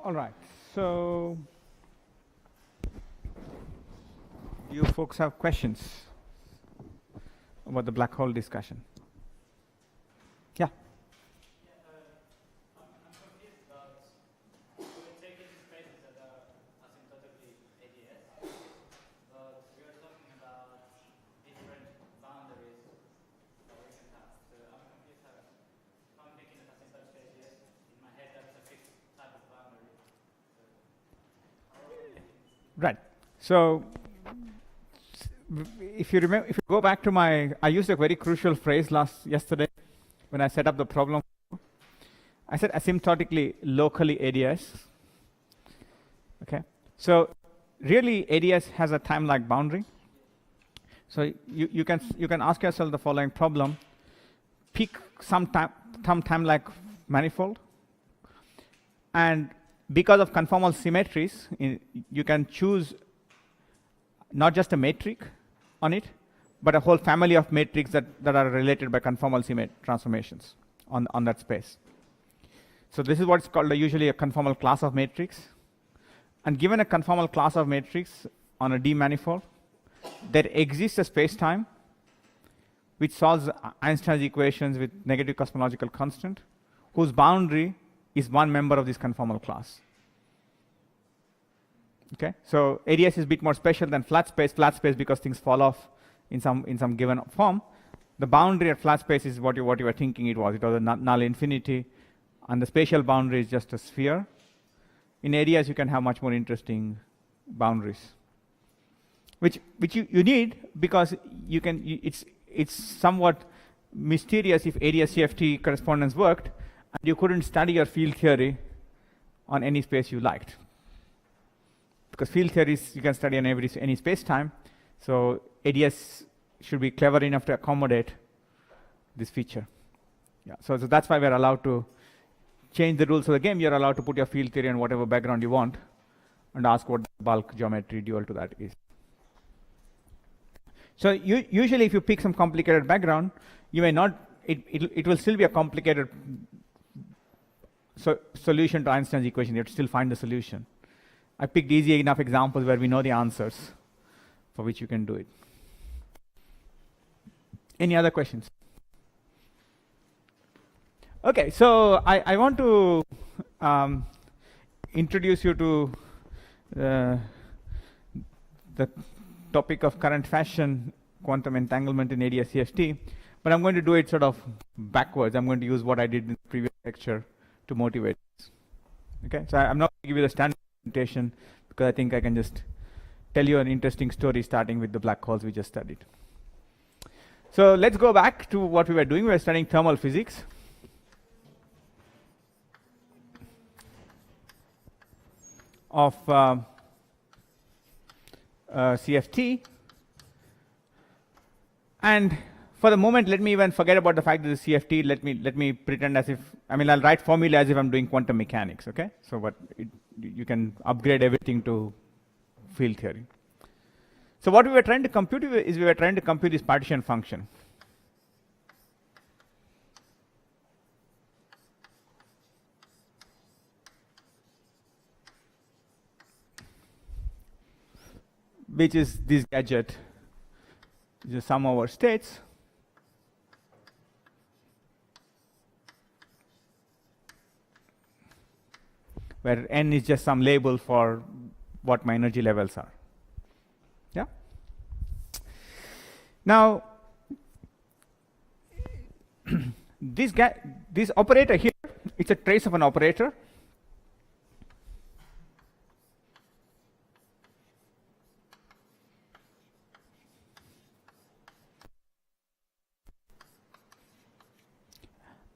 All right, so you folks have questions about the black hole discussion? Yeah. I'm confused about we're taking spaces that are asymptotically ADS, but we are talking about different boundaries that we can have. So I'm confused how, if I'm thinking of asymptotic ADS, in my head that's a fixed type of boundary. Right. So if you remember, if you go back to I used a very crucial phrase yesterday when I set up the problem. I said asymptotically locally ADS. Okay. So really ADS has a time-like boundary. So you can ask yourself the following problem: pick some time-like manifold, and because of conformal symmetries, you can choose not just a metric on it, but a whole family of metrics that are related by conformal transformations on that space. So this is what's called usually a conformal class of matrix. And given a conformal class of matrix on a D manifold, there exists a space-time which solves Einstein's equations with negative cosmological constant, whose boundary is one member of this conformal class. Okay, so ADS is a bit more special than flat space. Flat space because things fall off in some given form. The boundary at flat space is what you were thinking it was. It was a null infinity, and the spatial boundary is just a sphere. In ADS, you can have much more interesting boundaries, which you need because it's somewhat mysterious if ADS CFT correspondence worked, and you couldn't study your field theory on any space you liked. Because field theories you can study on any space-time, so ADS should be clever enough to accommodate this feature. Yeah, so that's why we're allowed to change the rules of the game. You're allowed to put your field theory on whatever background you want and ask what the bulk geometry dual to that is. So usually if you pick some complicated background, you may not, it will still be a complicated solution to Einstein's equation. You have to still find the solution. I picked easy enough examples where we know the answers for which you can do it. Any other questions? Okay, so I want to introduce you to the topic of current fashion, quantum entanglement in ADS CFT, but I'm going to do it sort of backwards. I'm going to use what I did in the previous lecture to motivate this. Okay, so I'm not going to give you the standard presentation because I think I can just tell you an interesting story starting with the black holes we just studied. So let's go back to what we were doing. We were studying thermal physics. Of CFT, and for the moment let me even forget about the fact that the CFT, let me pretend as if, I'll write formula as if I'm doing quantum mechanics, okay? So you can upgrade everything to field theory. So what we were trying to compute is we were trying to compute this partition function. Which is this gadget, which is sum over states. Where n is just some label for what my energy levels are. Yeah? Now, this operator here, it's a trace of an operator.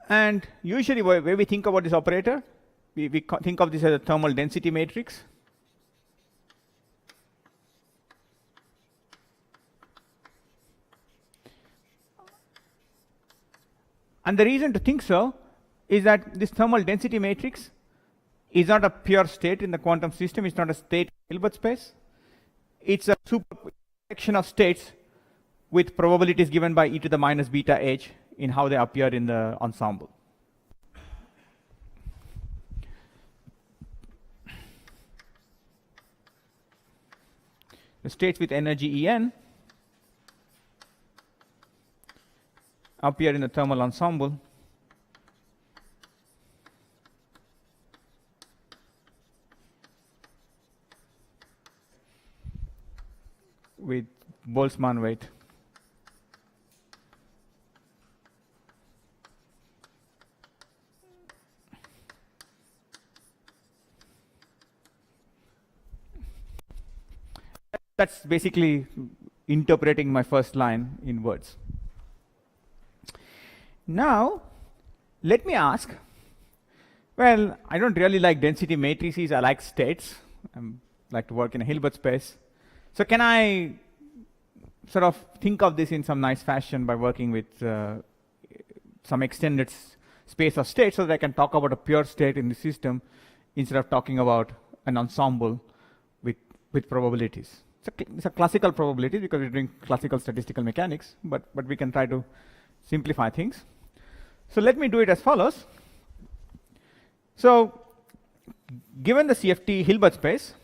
And usually where we think about this operator, we think of this as a thermal density matrix. And the reason to think so is that this thermal density matrix is not a pure state in the quantum system. It's not a state in Hilbert space. It's a supersection of states with probabilities given by e to the minus beta h in how they appear in the ensemble. the states with energy En appear in the thermal ensemble with Boltzmann weight. That's basically interpreting my first line in words. Now, let me ask, well, I don't really like density matrices, I like states. I like to work in a Hilbert space. So can I sort of think of this in some nice fashion by working with some extended space of states so that I can talk about a pure state in the system instead of talking about an ensemble with probabilities. It's a classical probability because we're doing classical statistical mechanics, but we can try to simplify things. So let me do it as follows. So given the CFT Hilbert space,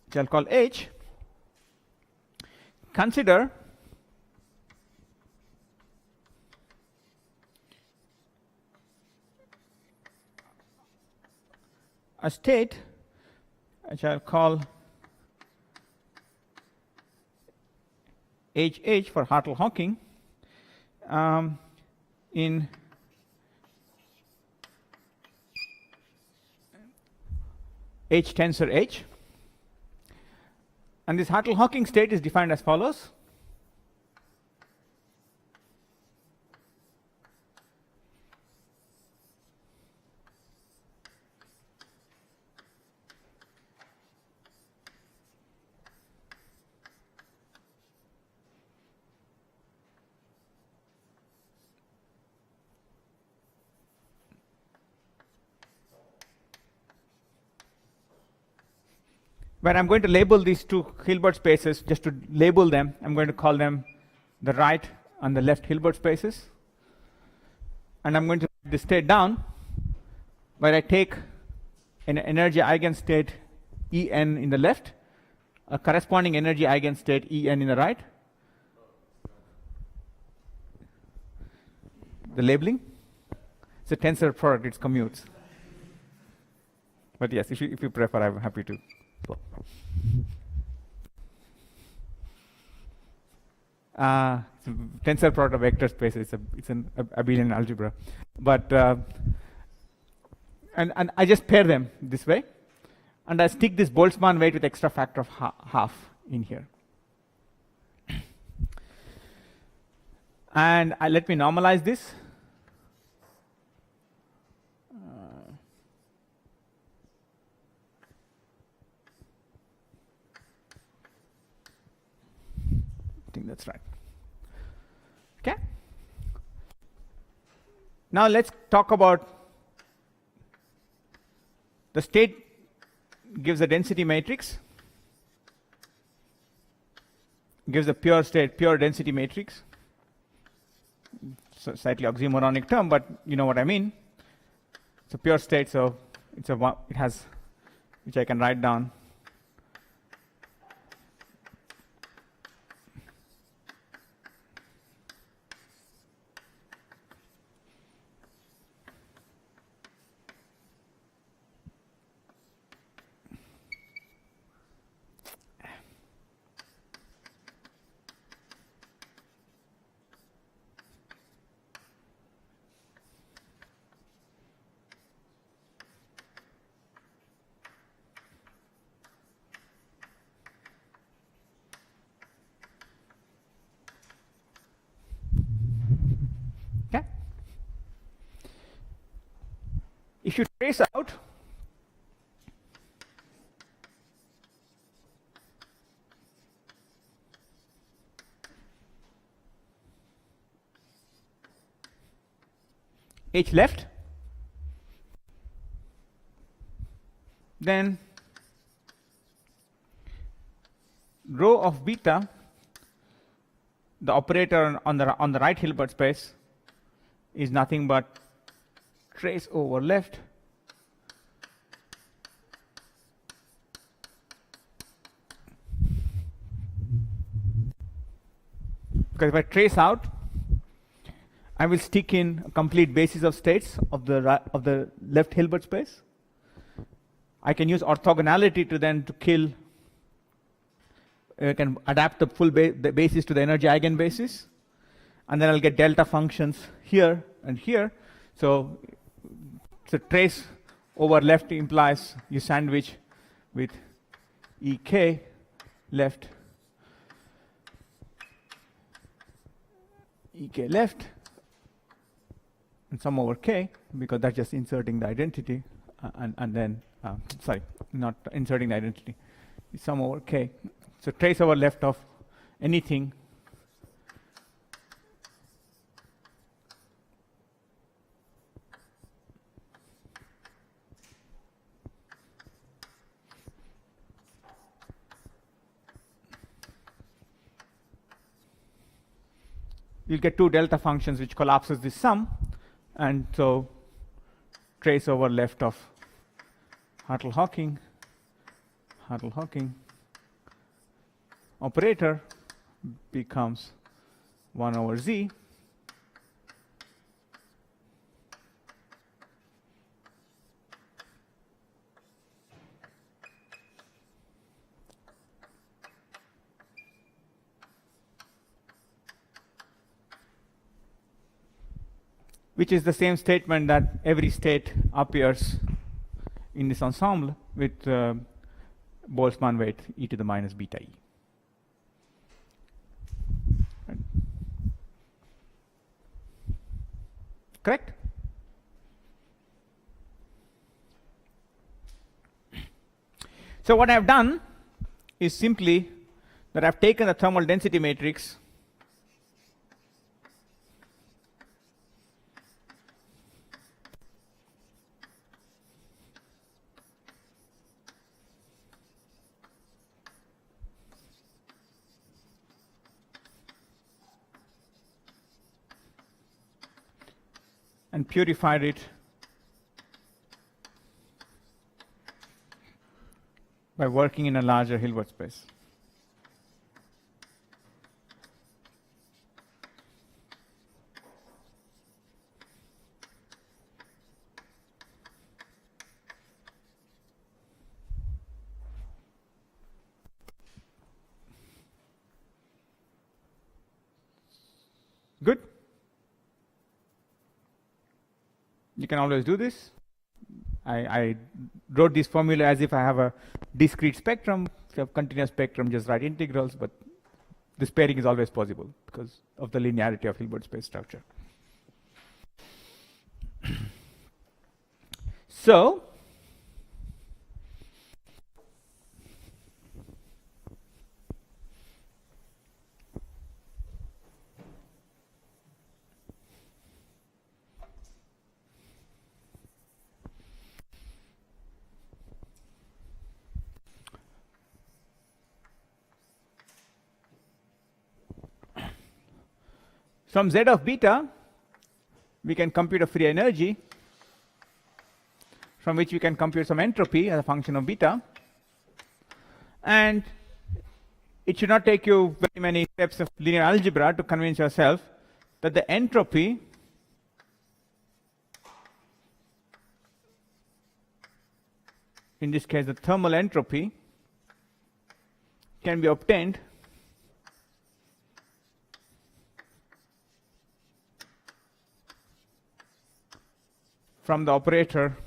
which I'll call H, consider a state which I'll call HH for Hartle-Hawking in H tensor H. And this Hartle-Hawking state is defined as follows. Where I'm going to label these two Hilbert spaces, just to label them, I'm going to call them the right and the left Hilbert spaces. And I'm going to write this state down, where I take an energy eigenstate En in the left, a corresponding energy eigenstate En in the right. The labeling, it's a tensor product, it's commutes. But yes, if you prefer, I'm happy to. It's a tensor product of vector space. It's an abelian algebra, but and I just pair them this way, and I stick this Boltzmann weight with extra factor of half in here, and let me normalize this. I think that's right. Okay. Now let's talk about the state gives a density matrix, gives a pure state, pure density matrix. So slightly oxymoronic term, but you know what I mean. It's a pure state, so it has, which I can write down. Okay. If you trace out H left, then rho of beta the operator on the right Hilbert space is nothing but trace over left because if I trace out, I will stick in a complete basis of states of the left Hilbert space. I can use orthogonality to kill. I can adapt the full the basis to the energy eigenbasis, and then I'll get delta functions here and here. So trace over left implies you sandwich with ek left, and sum over k, because that's just inserting the identity, and then sorry, not inserting the identity, sum over k. So trace over left of anything you'll get two delta functions which collapses this sum, and so trace over left of Hartle-Hawking operator becomes 1 over z, which is the same statement that every state appears in this ensemble with Boltzmann weight e to the minus beta e. Correct? So what I've done is simply that I've taken the thermal density matrix and purified it by working in a larger Hilbert space. Good? You can always do this. I wrote this formula as if I have a discrete spectrum. If you have continuous spectrum, just write integrals, but this pairing is always possible because of the linearity of Hilbert space structure. So, from z of beta, we can compute a free energy from which we can compute some entropy as a function of beta. And it should not take you very many steps of linear algebra to convince yourself that the entropy in this case the thermal entropy can be obtained from the operator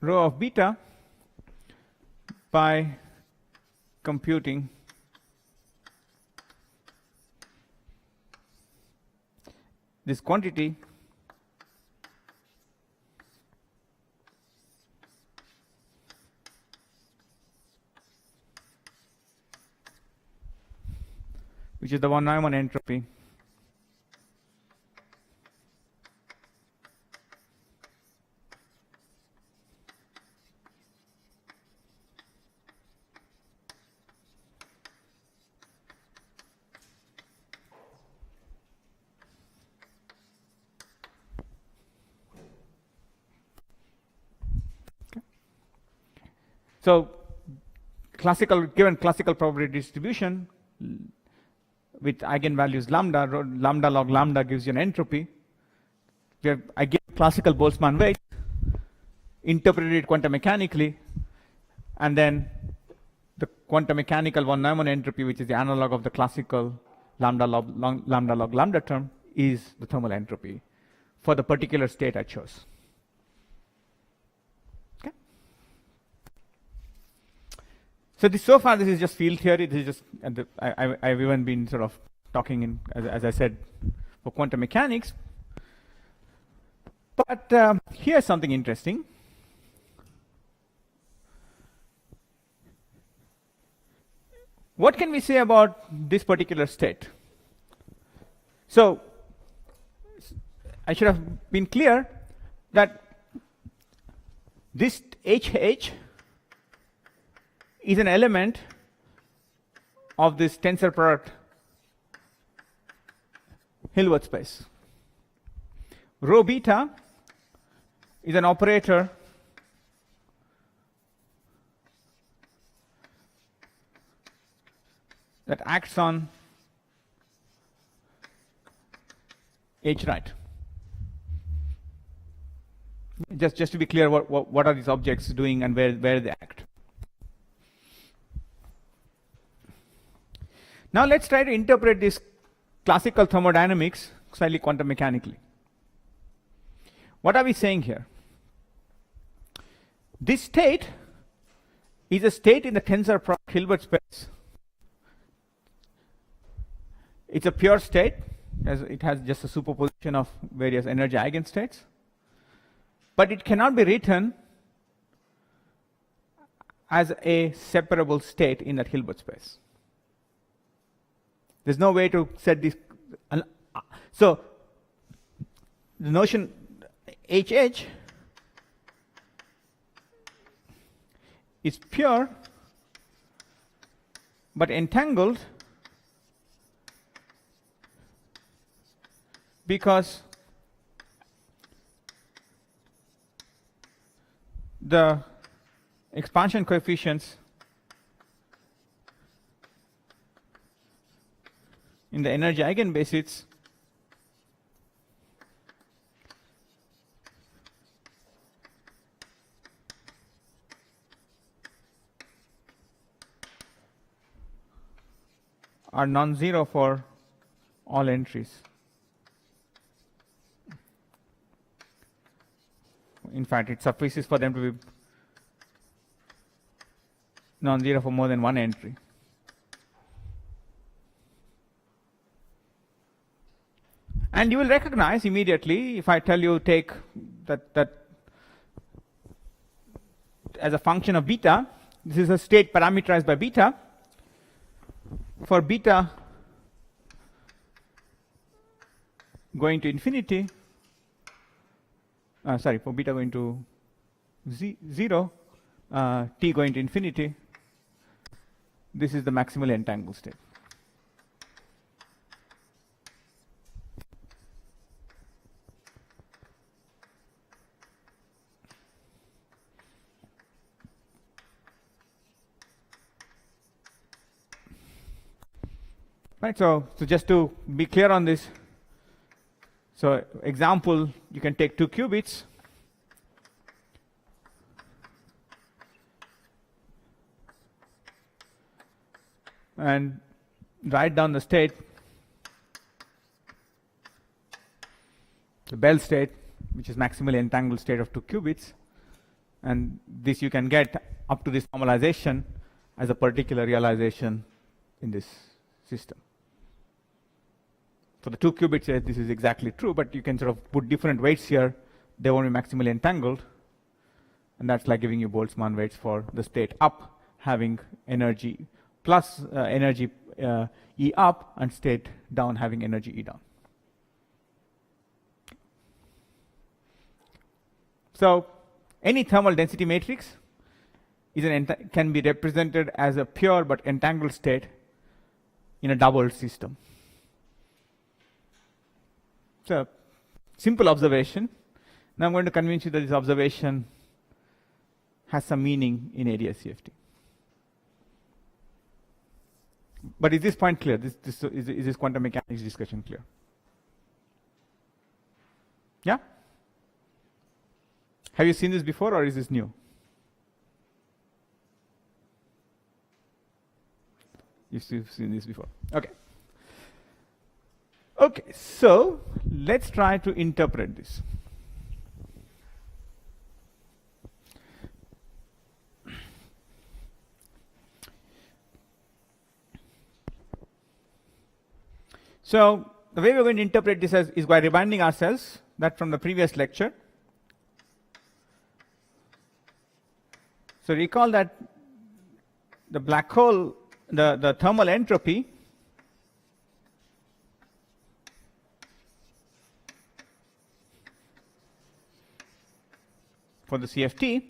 rho of beta by computing this quantity which is the von Neumann entropy So given classical probability distribution with eigenvalues lambda, lambda log lambda gives you an entropy. I give classical Boltzmann weight, interpreted it quantum mechanically, and then the quantum mechanical von Neumann entropy, which is the analog of the classical lambda log lambda term, is the thermal entropy for the particular state I chose. Okay. So so far this is just field theory. This is just I've even been sort of talking in, as I said, for quantum mechanics. But here's something interesting. What can we say about this particular state? So I should have been clear that this HH is an element of this tensor product Hilbert space. Rho beta is an operator that acts on H right. Just to be clear, what are these objects doing and where they act. Now let's try to interpret this classical thermodynamics slightly quantum mechanically. What are we saying here? This state is a state in the tensor product Hilbert space. It's a pure state, as it has just a superposition of various energy eigenstates. But it cannot be written as a separable state in that Hilbert space. There's no way to set this. So the notion HH is pure but entangled because the expansion coefficients in the energy eigenbasis are non-zero for all entries. In fact, it suffices for them to be non-zero for more than one entry. And you will recognize immediately if I tell you take that as a function of beta. This is a state parameterized by beta. For beta going to infinity, for beta going to 0, t going to infinity, this is the maximally entangled state. Right, so just to be clear on this, so example, you can take 2 qubits and write down the state, the Bell state, which is maximally entangled state of 2 qubits, and this you can get up to this normalization as a particular realization in this system. For the 2 qubits, this is exactly true, but you can sort of put different weights here. They won't be maximally entangled. And that's like giving you Boltzmann weights for the state up having energy plus energy E up, and state down having energy E down. So any thermal density matrix is can be represented as a pure but entangled state in a doubled system. So, simple observation. Now I'm going to convince you that this observation has some meaning in area CFT. But is this point clear? Is this quantum mechanics discussion clear? Yeah? Have you seen this before, or is this new? You've seen this before. Okay. Okay, so let's try to interpret this. So the way we're going to interpret this is by reminding ourselves that from the previous lecture. So recall that the black hole, the thermal entropy for the CFT,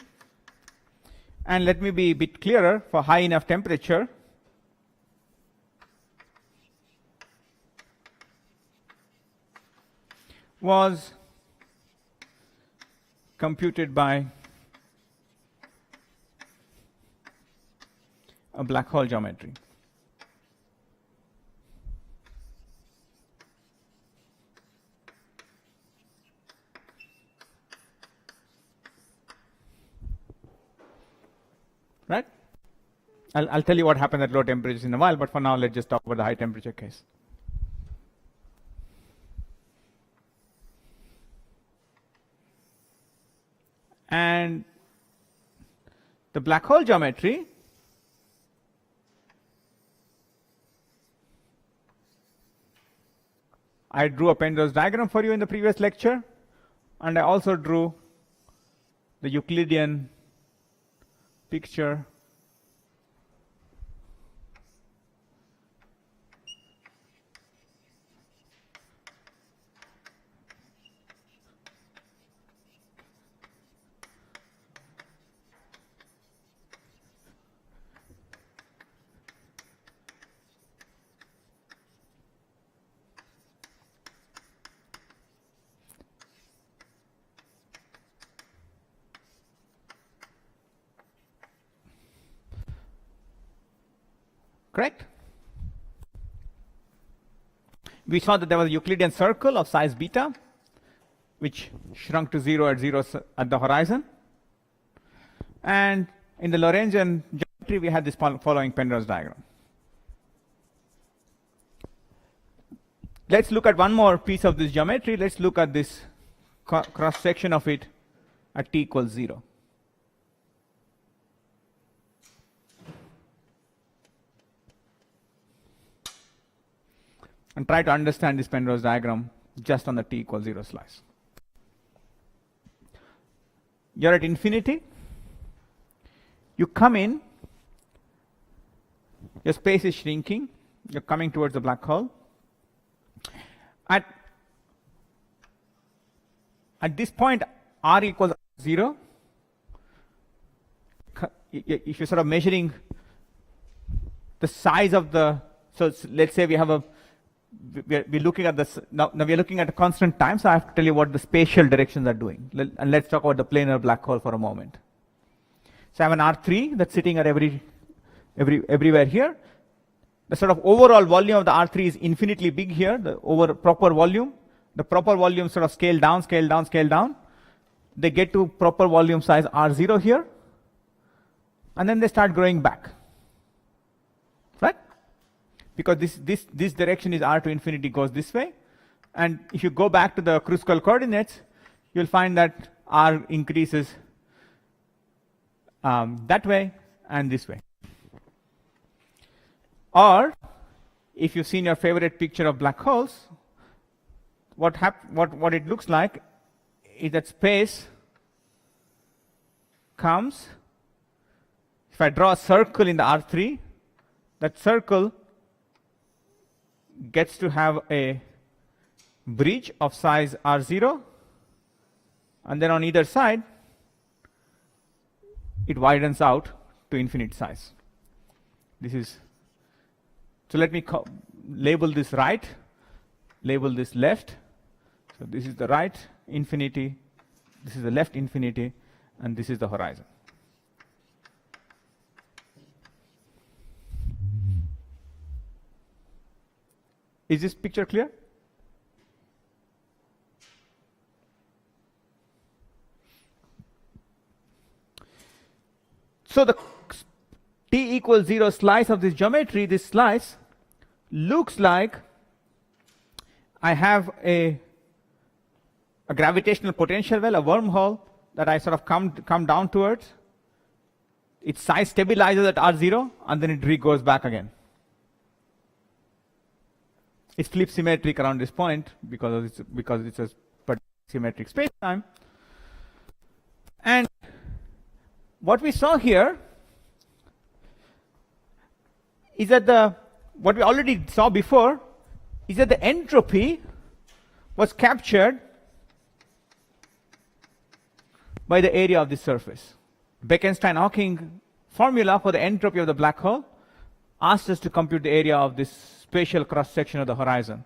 and let me be a bit clearer, for high enough temperature, was computed by a black hole geometry. Right? I'll tell you what happened at low temperatures in a while, but for now let's just talk about the high temperature case. And the black hole geometry I drew a Penrose diagram for you in the previous lecture, and I also drew the Euclidean picture correct? We saw that there was a Euclidean circle of size beta, which shrunk to 0 at the horizon. And in the Lorentzian geometry, we had this following Penrose diagram. Let's look at one more piece of this geometry. Let's look at this cross section of it at t equals 0. And try to understand this Penrose diagram just on the t equals 0 slice. You're at infinity. You come in. Your space is shrinking. You're coming towards the black hole. At this point, r equals 0. If you're sort of measuring the size of the, so let's say we have a, we're looking at this, now we're looking at a constant time, so I have to tell you what the spatial directions are doing. And let's talk about the planar black hole for a moment. So I have an R3 that's sitting at everywhere here. The sort of overall volume of the R3 is infinitely big here, the proper volume. The proper volume sort of scale down, scale down, scale down. They get to proper volume size R0 here. And then they start growing back. Right? Because this direction is R to infinity goes this way. And if you go back to the Kruskal coordinates, you'll find that R increases that way and this way. Or, if you've seen your favorite picture of black holes, what it looks like is that space comes, if I draw a circle in the R3, that circle gets to have a bridge of size R0, and then on either side, it widens out to infinite size. This is, so let me label this right, label this left. So this is the right infinity, this is the left infinity, and this is the horizon. Is this picture clear? So the t equals 0 slice of this geometry, this slice looks like I have a gravitational potential well, a wormhole that I sort of come down towards. Its size stabilizes at R0 and then it goes back again. It's flip symmetric around this point because it's a symmetric space-time. And what we saw here is that what we already saw before is that the entropy was captured by the area of the surface. Bekenstein-Hawking formula for the entropy of the black hole asked us to compute the area of this spatial cross-section of the horizon.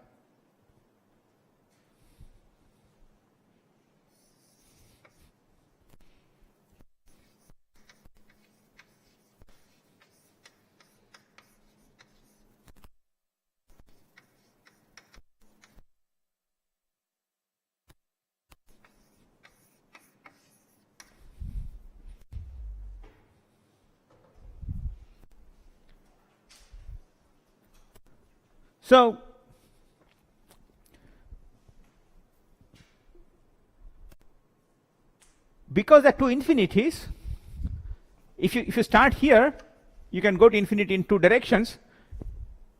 So because there are two infinities, if you start here, you can go to infinity in two directions.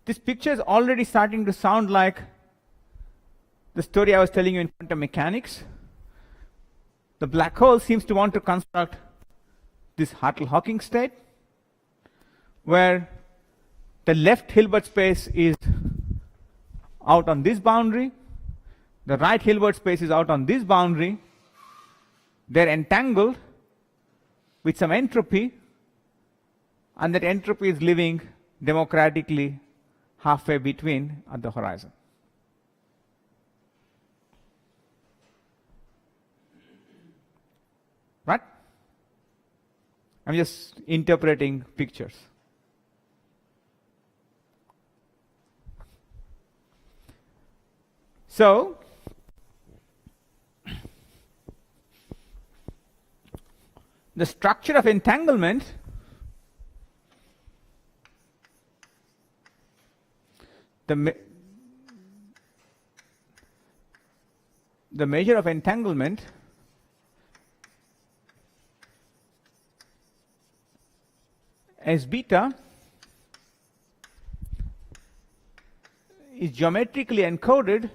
This picture is already starting to sound like the story I was telling you in quantum mechanics. The black hole seems to want to construct this Hartle-Hawking state, where the left Hilbert space is out on this boundary, the right Hilbert space is out on this boundary. They're entangled with some entropy, and that entropy is living democratically halfway between at the horizon. Right? I'm just interpreting pictures. So, the structure of entanglement the measure of entanglement as beta is geometrically encoded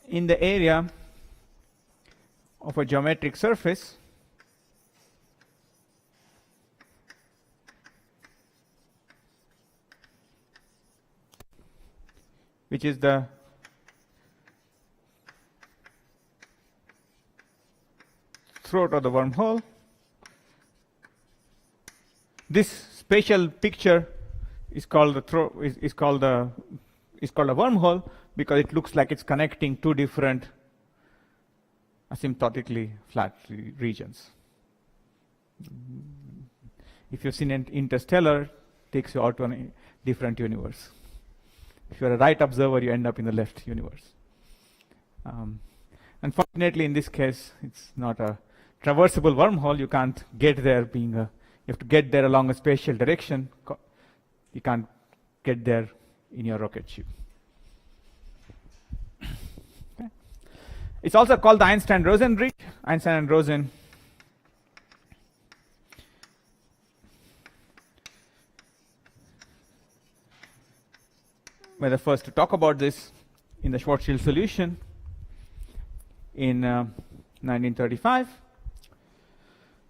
in the area of a geometric surface which is the throat of the wormhole. This spatial picture is called the throat, is called a wormhole because it looks like it's connecting two different asymptotically flat regions. If you've seen Interstellar, it takes you out to a different universe. If you're a right observer, you end up in the left universe. Unfortunately, in this case, it's not a traversable wormhole. You can't get there you have to get there along a spatial direction. You can't get there in your rocket ship. Okay. It's also called the Einstein-Rosen bridge. Einstein and Rosen were the first to talk about this in the Schwarzschild solution in 1935,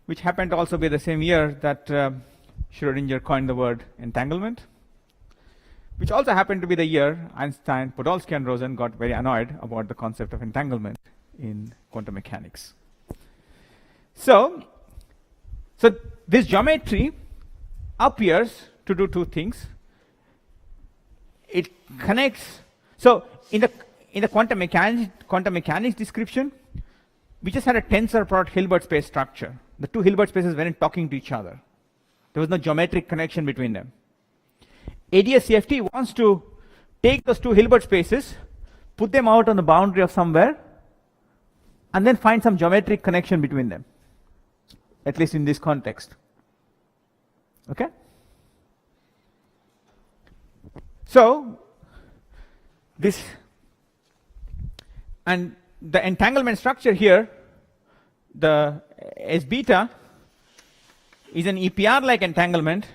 which happened to also be the same year that Schrödinger coined the word entanglement, which also happened to be the year Einstein, Podolsky, and Rosen got very annoyed about the concept of entanglement in quantum mechanics. So this geometry appears to do two things. It connects. So in the quantum mechanics description, we just had a tensor product Hilbert space structure. The two Hilbert spaces weren't talking to each other. There was no geometric connection between them. ADS-CFT wants to take those two Hilbert spaces, put them out on the boundary of somewhere, and then find some geometric connection between them, at least in this context. Okay? So, this, and the entanglement structure here, the S beta, is an EPR-like entanglement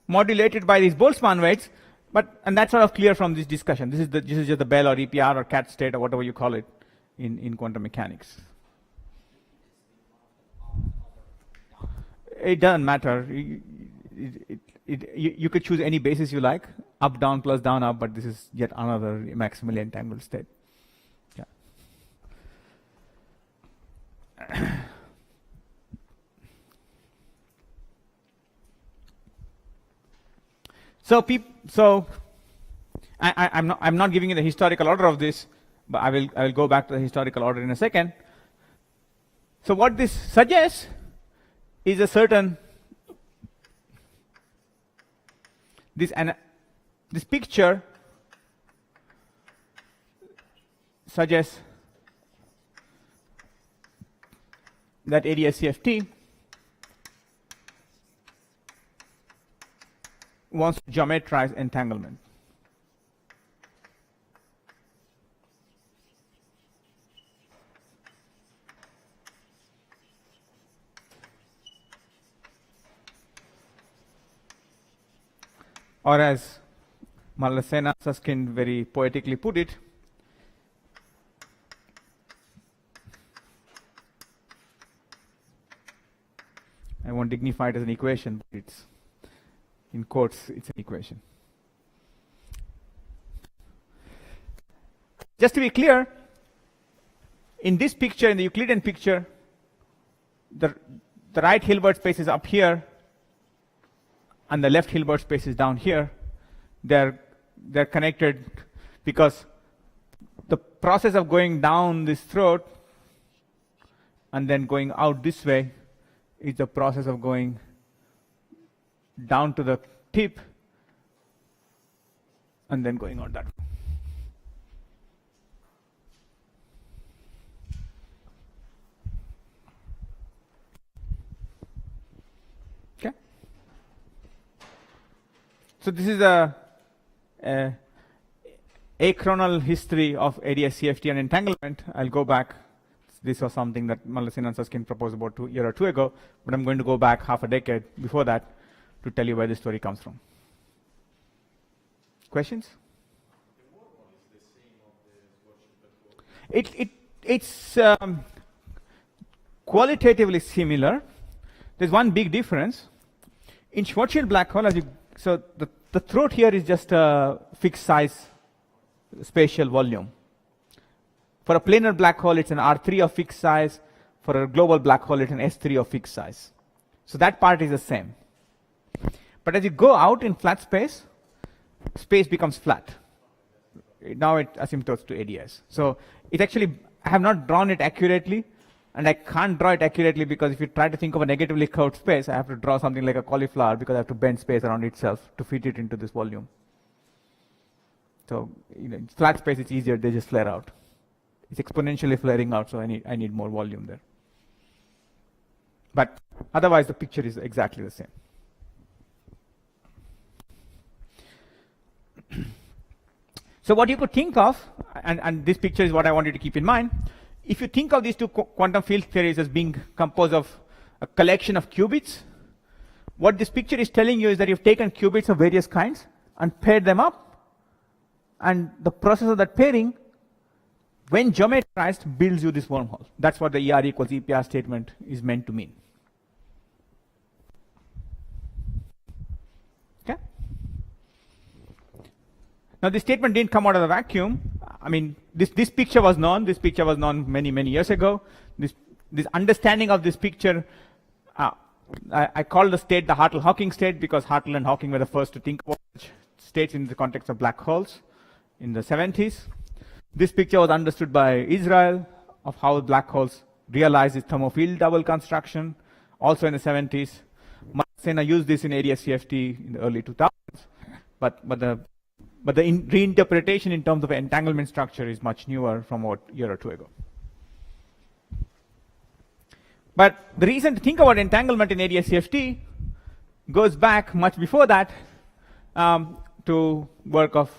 modulated by these Boltzmann weights, and that's sort of clear from this discussion. This is just the Bell or EPR or cat state or whatever you call it in quantum mechanics. It doesn't matter. You could choose any basis you like, up, down, plus, down, up, but this is yet another maximally entangled state. Yeah. So I'm not giving you the historical order of this, but I will go back to the historical order in a second. So what this suggests is a certain this picture suggests that ADS-CFT wants to geometrize entanglement. Or as Malasena Susskind very poetically put it, I won't dignify it as an equation, but it's, in quotes, it's an equation. Just to be clear, in this picture, in the Euclidean picture, the right Hilbert space is up here, and the left Hilbert space is down here. They're connected because the process of going down this throat and then going out this way is the process of going down to the tip and then going out that way. Okay. So this is a achronal history of ADS-CFT and entanglement. I'll go back. This was something that Malasena and Susskind proposed about a year or two ago, but I'm going to go back half a decade before that to tell you where this story comes from. Questions? It's qualitatively similar. There's one big difference. In Schwarzschild black hole, so the throat here is just a fixed size spatial volume. For a planar black hole, it's an R3 of fixed size. For a global black hole, it's an S3 of fixed size. So that part is the same. But as you go out in flat space, space becomes flat. Now it asymptotes to ADS. So it actually, I have not drawn it accurately, and I can't draw it accurately because if you try to think of a negatively curved space, I have to draw something like a cauliflower because I have to bend space around itself to fit it into this volume. So, flat space, it's easier, they just flare out. It's exponentially flaring out, so I need more volume there. But otherwise, the picture is exactly the same. So what you could think of, and this picture is what I want you to keep in mind, if you think of these two quantum field theories as being composed of a collection of qubits, what this picture is telling you is that you've taken qubits of various kinds and paired them up, and the process of that pairing, when geometrized, builds you this wormhole. That's what the ER equals EPR statement is meant to mean. Okay? Now, this statement didn't come out of the vacuum. I mean, this picture was known. This picture was known many years ago. This understanding of this picture, I call the state the Hartle-Hawking state because Hartle and Hawking were the first to think about states in the context of black holes in the 70s. This picture was understood by Israel of how black holes realize this thermofield double construction, also in the 70s. Sena used this in area CFT in the early 2000s, but the reinterpretation in terms of entanglement structure is much newer from a year or two ago. But the reason to think about entanglement in area CFT goes back much before that to work of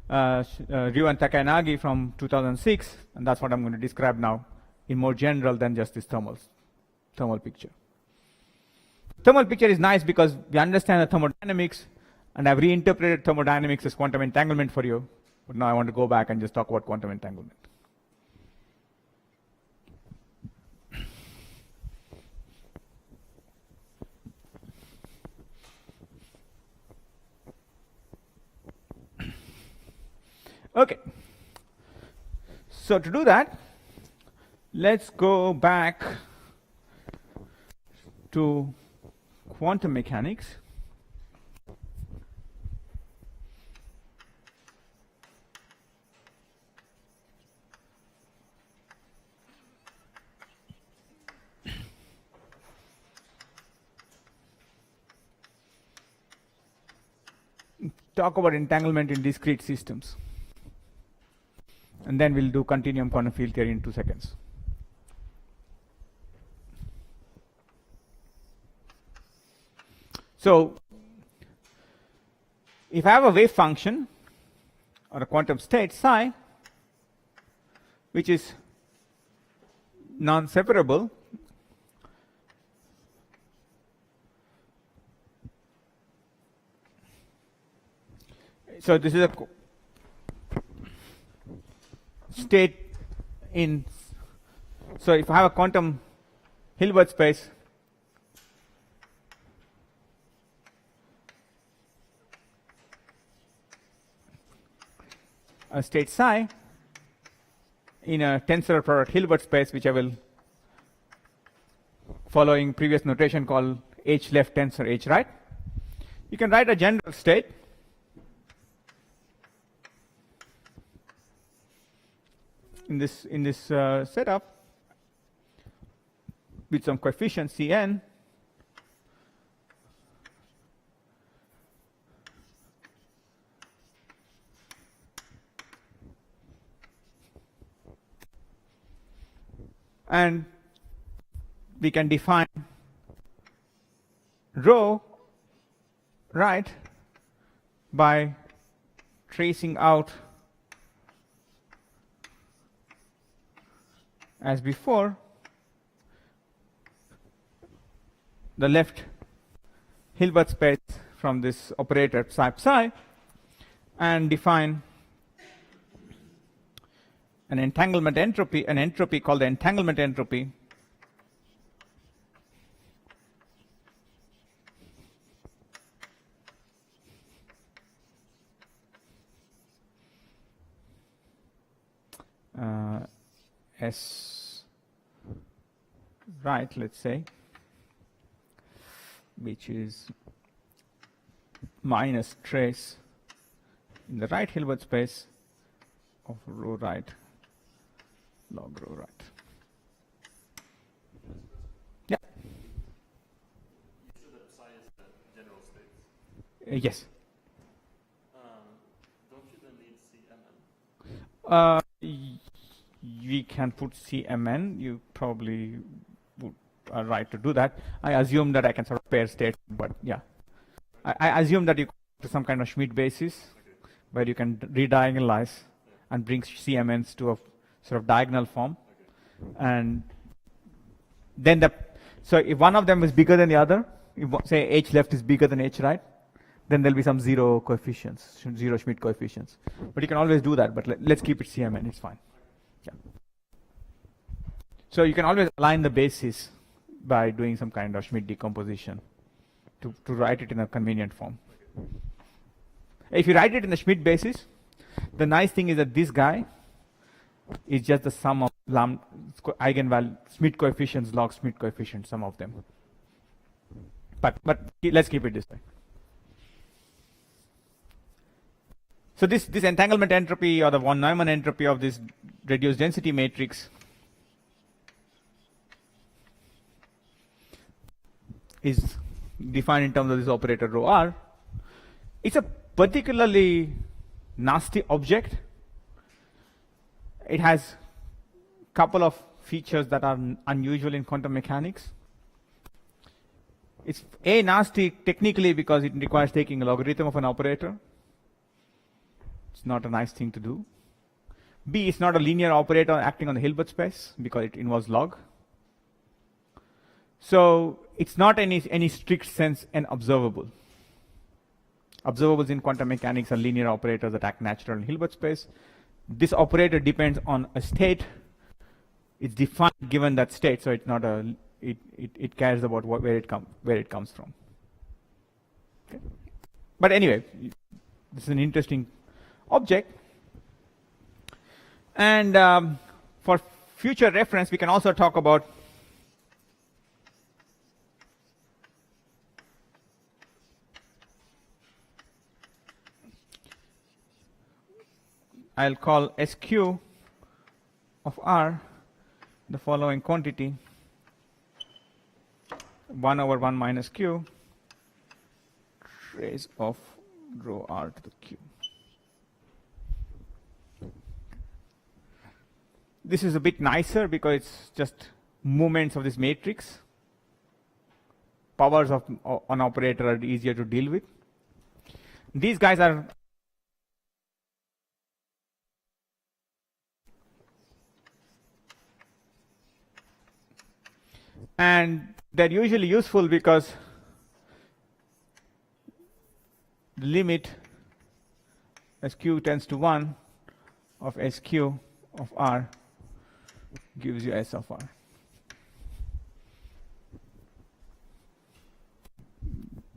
Ryu and Takayanagi from 2006, and that's what I'm going to describe now in more general than just this thermal picture. Thermal picture is nice because we understand the thermodynamics, and I've reinterpreted thermodynamics as quantum entanglement for you. But now I want to go back and just talk about quantum entanglement. Okay. So to do that, let's go back to quantum mechanics. Talk about entanglement in discrete systems. And then we'll do continuum quantum field theory in 2 seconds. So, if I have a wave function or a quantum state psi, which is non-separable, so this is a state in, so if I have a quantum Hilbert space, a state psi in a tensor product Hilbert space, which I will, following previous notation, call H left tensor H right. You can write a general state in this setup with some coefficient Cn, and we can define rho right by tracing out as before the left Hilbert space from this operator psi and define an entanglement entropy, an entropy called the entanglement entropy, S right, let's say, which is minus trace in the right Hilbert space of rho right log rho right. Yeah. You said that psi is the general state. Yes. Don't you then need CMN? We can put CMN. You probably would are right to do that. I assume that I can sort of pair states, but yeah. I assume that you go to some kind of Schmidt basis where you can rediagonalize and bring CMNs to a sort of diagonal form. And then so if one of them is bigger than the other, if say H left is bigger than H right, then there'll be some zero coefficients, zero Schmidt coefficients. But you can always do that, but let's keep it CMN, it's fine. Yeah. So you can always align the basis by doing some kind of Schmidt decomposition to write it in a convenient form. If you write it in the Schmidt basis, the nice thing is that this guy is just the sum of eigenvalue Schmidt coefficients log Schmidt coefficients, some of them. But let's keep it this way. So this entanglement entropy or the von Neumann entropy of this reduced density matrix is defined in terms of this operator rho r. It's a particularly nasty object. It has a couple of features that are unusual in quantum mechanics. It's A, nasty technically because it requires taking a logarithm of an operator. It's not a nice thing to do. B, it's not a linear operator acting on the Hilbert space because it involves log. So it's not any strict sense an observable. Observables in quantum mechanics are linear operators that act natural in Hilbert space. This operator depends on a state. It's defined given that state, so it's not a it cares about where it comes from. Okay. But anyway, this is an interesting object. And for future reference, we can also talk about I'll call SQ of R the following quantity 1 over 1 minus Q trace of rho R to the Q. This is a bit nicer because it's just moments of this matrix. Powers of an operator are easier to deal with. These guys are and they're usually useful because the limit SQ tends to 1 of SQ of R gives you S of R.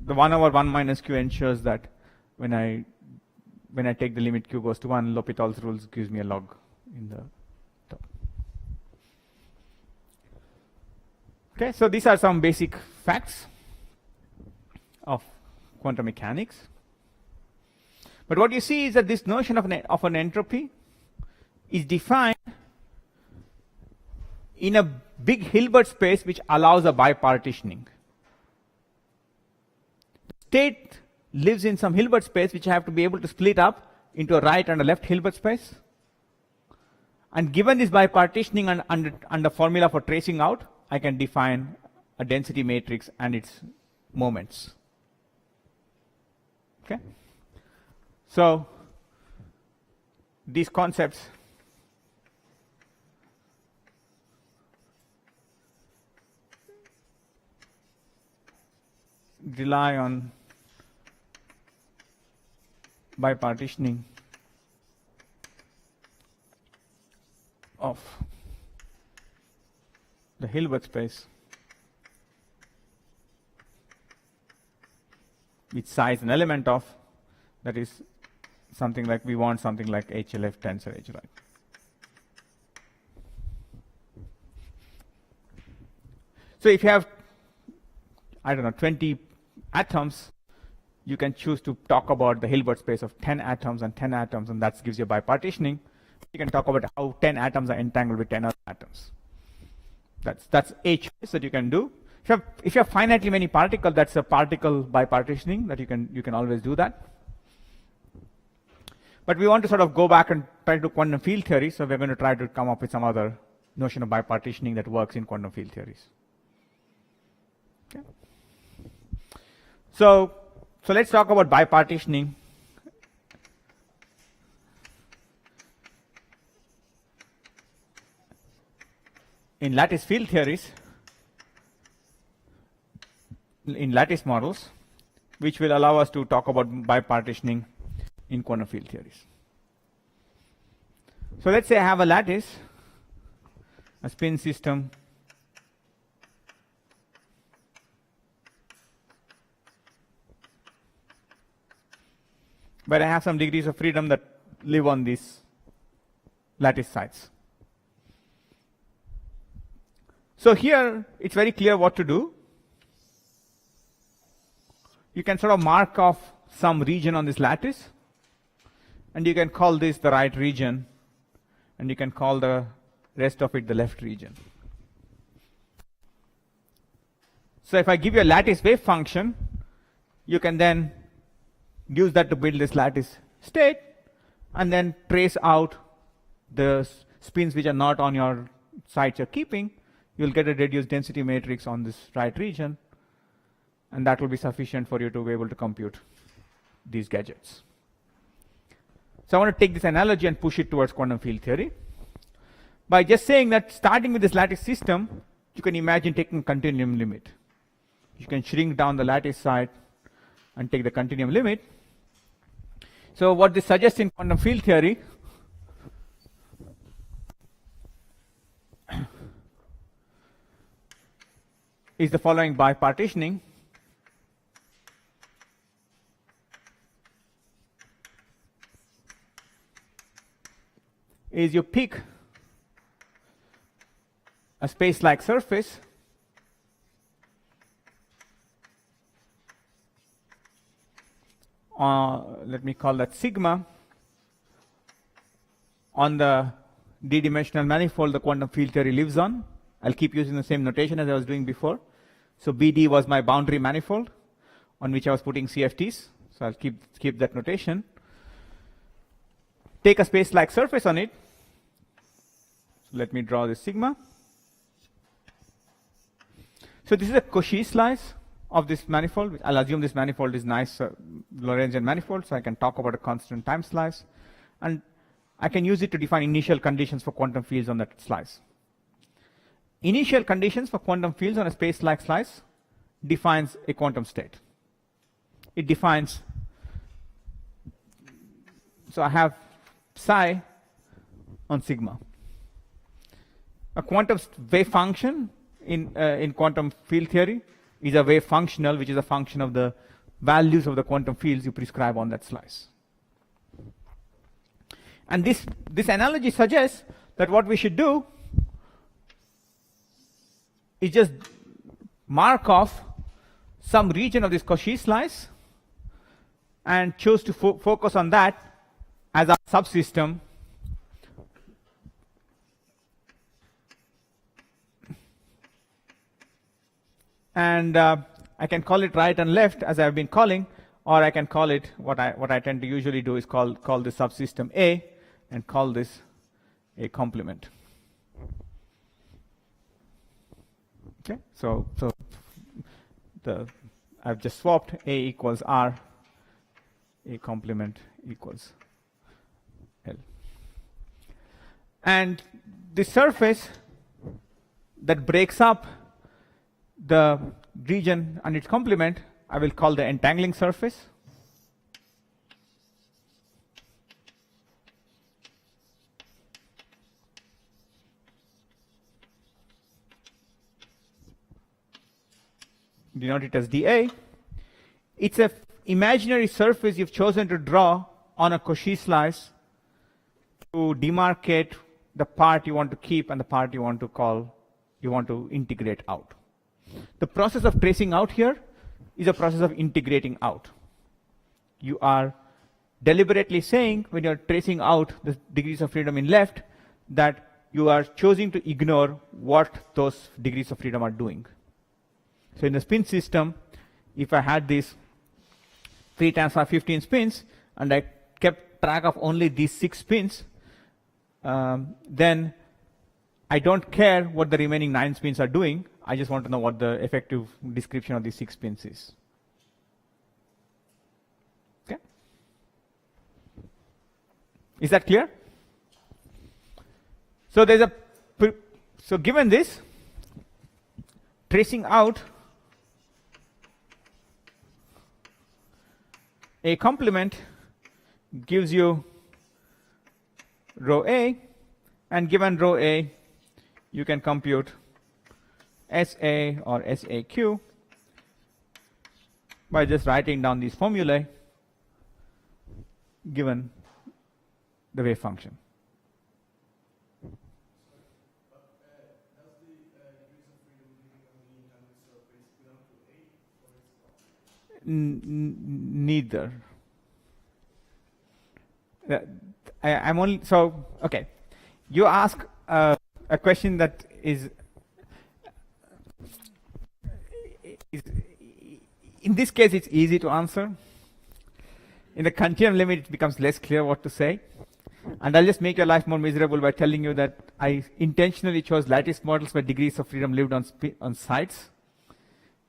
The 1 over 1 minus Q ensures that when I take the limit Q goes to 1, L'Hopital's rules gives me a log in the top. Okay, so these are some basic facts of quantum mechanics. But what you see is that this notion of an entropy is defined in a big Hilbert space which allows a bipartitioning. The state lives in some Hilbert space which I have to be able to split up into a right and a left Hilbert space. And given this bipartitioning and the formula for tracing out, I can define a density matrix and its moments. Okay? So these concepts rely on bipartitioning of the Hilbert space which size an element of, that is something like we want something like HLF tensor H, right? So if you have, I don't know, 20 atoms, you can choose to talk about the Hilbert space of 10 atoms and 10 atoms, and that gives you bipartitioning. You can talk about how 10 atoms are entangled with 10 other atoms. That's a choice that you can do. If you have finitely many particles, that's a particle bipartitioning that you can always do that. But we want to sort of go back and try to do quantum field theory, so we're going to try to come up with some other notion of bipartitioning that works in quantum field theories. Okay. So let's talk about bipartitioning. In lattice field theories, in lattice models, which will allow us to talk about bipartitioning in quantum field theories. So let's say I have a lattice, a spin system, but I have some degrees of freedom that live on these lattice sites. So here, it's very clear what to do. You can sort of mark off some region on this lattice, and you can call this the right region, and you can call the rest of it the left region. So if I give you a lattice wave function, you can then use that to build this lattice state, and then trace out the spins which are not on your sites you're keeping. You'll get a reduced density matrix on this right region, and that will be sufficient for you to be able to compute these gadgets. So I want to take this analogy and push it towards quantum field theory. By just saying that starting with this lattice system, you can imagine taking a continuum limit. You can shrink down the lattice side and take the continuum limit. So what this suggests in quantum field theory is the following bipartitioning. Is you pick a space-like surface let me call that sigma on the d-dimensional manifold the quantum field theory lives on. I'll keep using the same notation as I was doing before. So BD was my boundary manifold on which I was putting CFTs. So I'll keep that notation. Take a space-like surface on it. So let me draw this sigma. So this is a Cauchy slice of this manifold. I'll assume this manifold is nice Lorentzian manifold, so I can talk about a constant time slice. And I can use it to define initial conditions for quantum fields on that slice. Initial conditions for quantum fields on a space-like slice defines a quantum state. It defines, so I have psi on sigma. A quantum wave function in quantum field theory is a wave functional, which is a function of the values of the quantum fields you prescribe on that slice. And this analogy suggests that what we should do is just mark off some region of this Cauchy slice and choose to focus on that as our subsystem. And I can call it right and left as I've been calling, or I can call it what I tend to usually do is call this subsystem A and call this a complement. Okay, so I've just swapped A equals R, A complement equals L. And the surface that breaks up the region and its complement, I will call the entangling surface. Denote it as dA. It's an imaginary surface you've chosen to draw on a Cauchy slice to demarcate the part you want to keep and the part you want to integrate out. The process of tracing out here is a process of integrating out. You are deliberately saying, when you're tracing out the degrees of freedom in left, that you are choosing to ignore what those degrees of freedom are doing. So in the spin system, if I had these 3 times 15 spins, and I kept track of only these 6 spins, then I don't care what the remaining 9 spins are doing. I just want to know what the effective description of these 6 spins is. Okay? Is that clear? So there's so given this, tracing out a complement gives you rho A, and given rho A, you can compute SA or SAQ by just writing down these formulae given the wave function. Has the degrees of Neither. I'm only, so, okay. You ask a question that is, in this case, it's easy to answer. In the continuum limit, it becomes less clear what to say. And I'll just make your life more miserable by telling you that I intentionally chose lattice models where degrees of freedom lived on sites.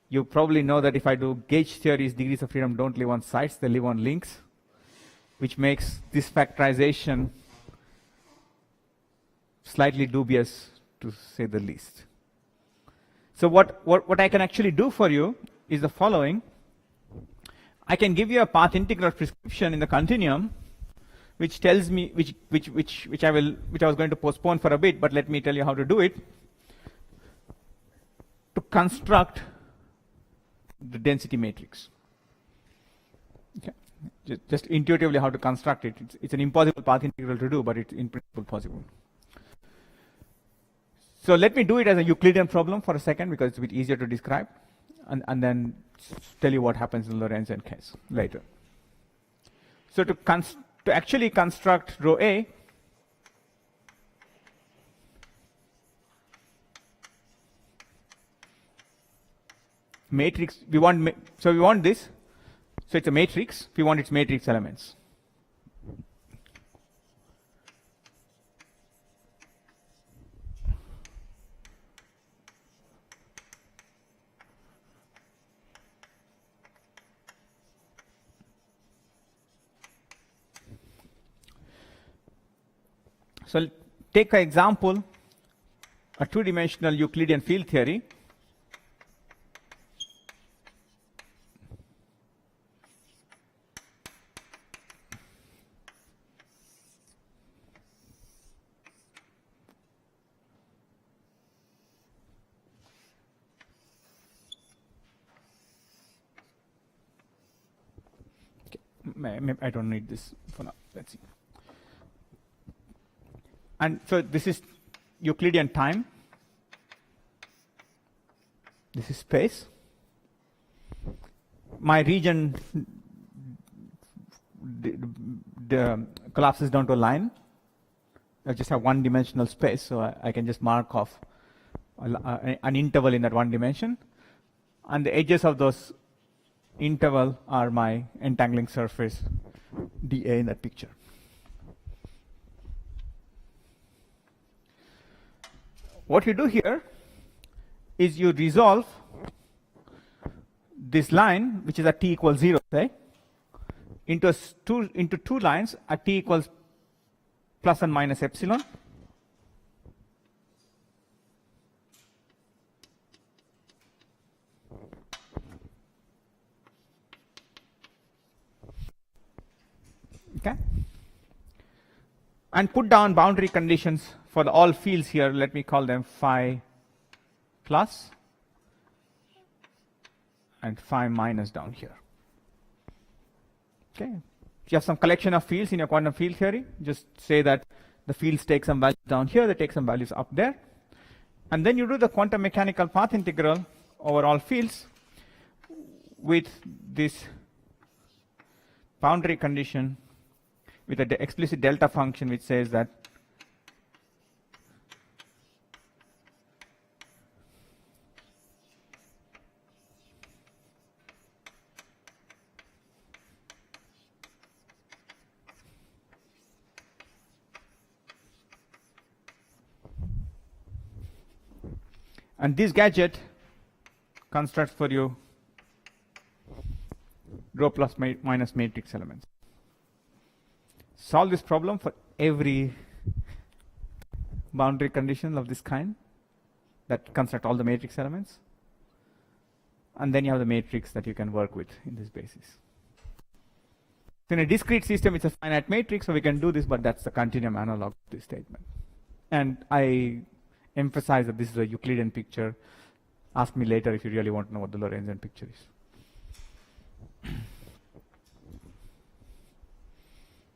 You probably know that if I do gauge theories, degrees of freedom don't live on sites, they live on links, which makes this factorization slightly dubious, to say the least. So what I can actually do for you is the following. I can give you a path integral prescription in the continuum, which tells me, which I was going to postpone for a bit, but let me tell you how to do it. To construct the density matrix. Okay. Just intuitively how to construct it. It's an impossible path integral to do, but it's in principle possible. So let me do it as a Euclidean problem for a second, because it's a bit easier to describe, and then tell you what happens in the Lorentzian case later. So to actually construct rho A, matrix, we want this, so it's a matrix, we want its matrix elements. So take an example, a two-dimensional Euclidean field theory. Okay. I don't need this for now. Let's see. And so this is Euclidean time. This is space. My region collapses down to a line. I just have one-dimensional space, so I can just mark off an interval in that one dimension. And the edges of those interval are my entangling surface, dA in that picture. What you do here is you resolve this line, which is at t equals 0, say, into two lines at t equals plus and minus epsilon. Okay? And put down boundary conditions for all fields here. Let me call them phi plus and phi minus down here. Okay. If you have some collection of fields in your quantum field theory, just say that the fields take some values down here, they take some values up there. And then you do the quantum mechanical path integral over all fields with this boundary condition with an explicit delta function which says that and this gadget constructs for you rho plus minus matrix elements. Solve this problem for every boundary condition of this kind that construct all the matrix elements. And then you have the matrix that you can work with in this basis. So in a discrete system, it's a finite matrix, so we can do this, but that's the continuum analog to this statement. And I emphasize that this is a Euclidean picture. Ask me later if you really want to know what the Lorentzian picture is.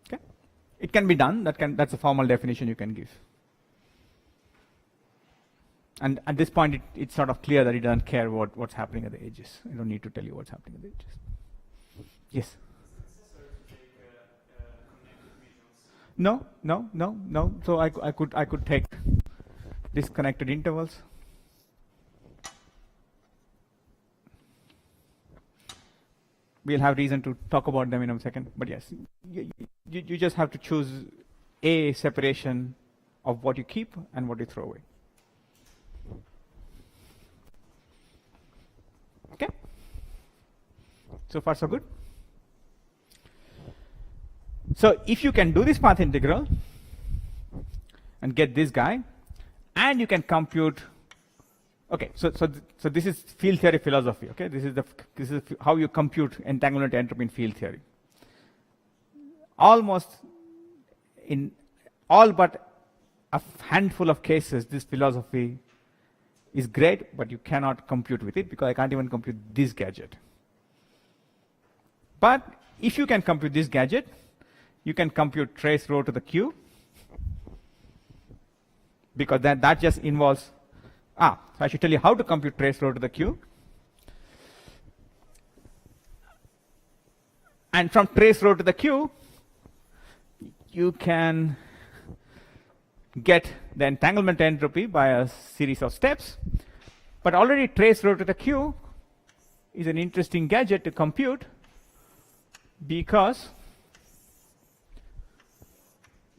Okay, it can be done. That's a formal definition you can give. And at this point, it's sort of clear that it doesn't care what's happening at the edges. I don't need to tell you what's happening at the edges. Yes. Necessary to take connected regions. No. So I could take disconnected intervals. We'll have reason to talk about them in a second. But yes, you just have to choose a separation of what you keep and what you throw away. Okay? So far, so good. So if you can do this path integral and get this guy, and you can compute. Okay, so this is field theory philosophy. Okay, this is how you compute entanglement entropy in field theory. Almost in all but a handful of cases, this philosophy is great, but you cannot compute with it because I can't even compute this gadget. But if you can compute this gadget, you can compute trace rho to the q, because that just involves, so I should tell you how to compute trace rho to the q. And from trace rho to the q, you can get the entanglement entropy by a series of steps. But already trace rho to the q is an interesting gadget to compute, because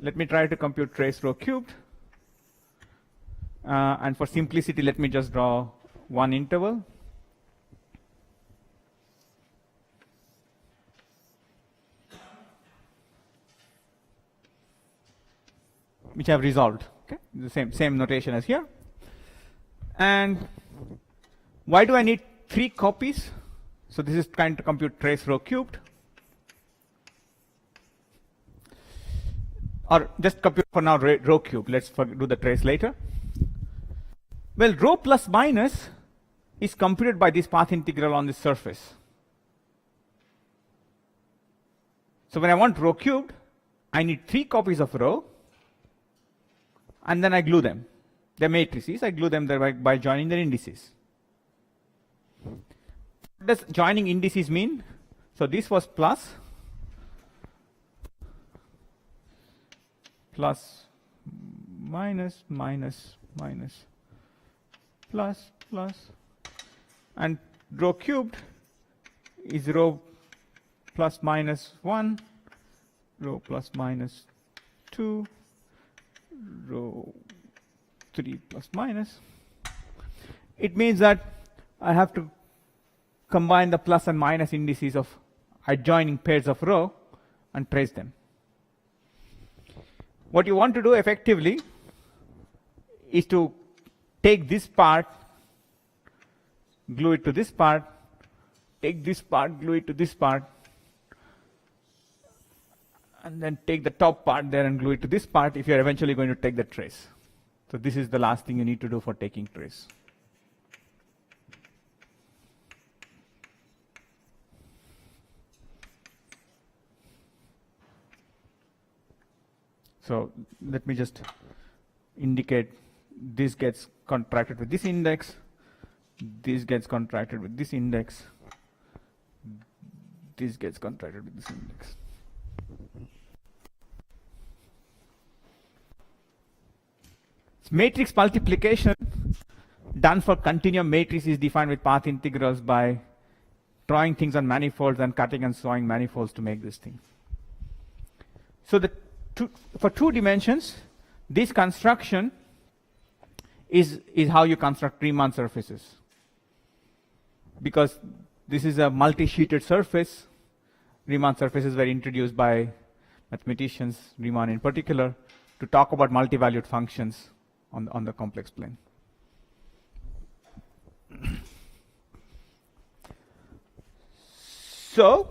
let me try to compute trace rho cubed. And for simplicity, let me just draw one interval. Which I've resolved. Okay, the same notation as here. And why do I need 3 copies? So this is trying to compute trace rho cubed. Or just compute for now rho cubed. Let's do the trace later. Well, rho plus minus is computed by this path integral on this surface. So when I want rho cubed, I need 3 copies of rho, and then I glue them. They're matrices. I glue them there by joining their indices. What does joining indices mean? So this was plus minus plus, and rho cubed is rho plus minus 1, rho plus minus 2, rho 3 plus minus. It means that I have to combine the plus and minus indices of adjoining pairs of rho and trace them. What you want to do effectively is to take this part, glue it to this part, take this part, glue it to this part, and then take the top part there and glue it to this part if you're eventually going to take the trace. So this is the last thing you need to do for taking trace. So let me just indicate this gets contracted with this index, this gets contracted with this index, this gets contracted with this index. Matrix multiplication done for continuum matrix is defined with path integrals by drawing things on manifolds and cutting and sawing manifolds to make this thing. So for 2 dimensions, this construction is how you construct Riemann surfaces. Because this is a multi-sheeted surface, Riemann surfaces were introduced by mathematicians, Riemann in particular, to talk about multi-valued functions on the complex plane. So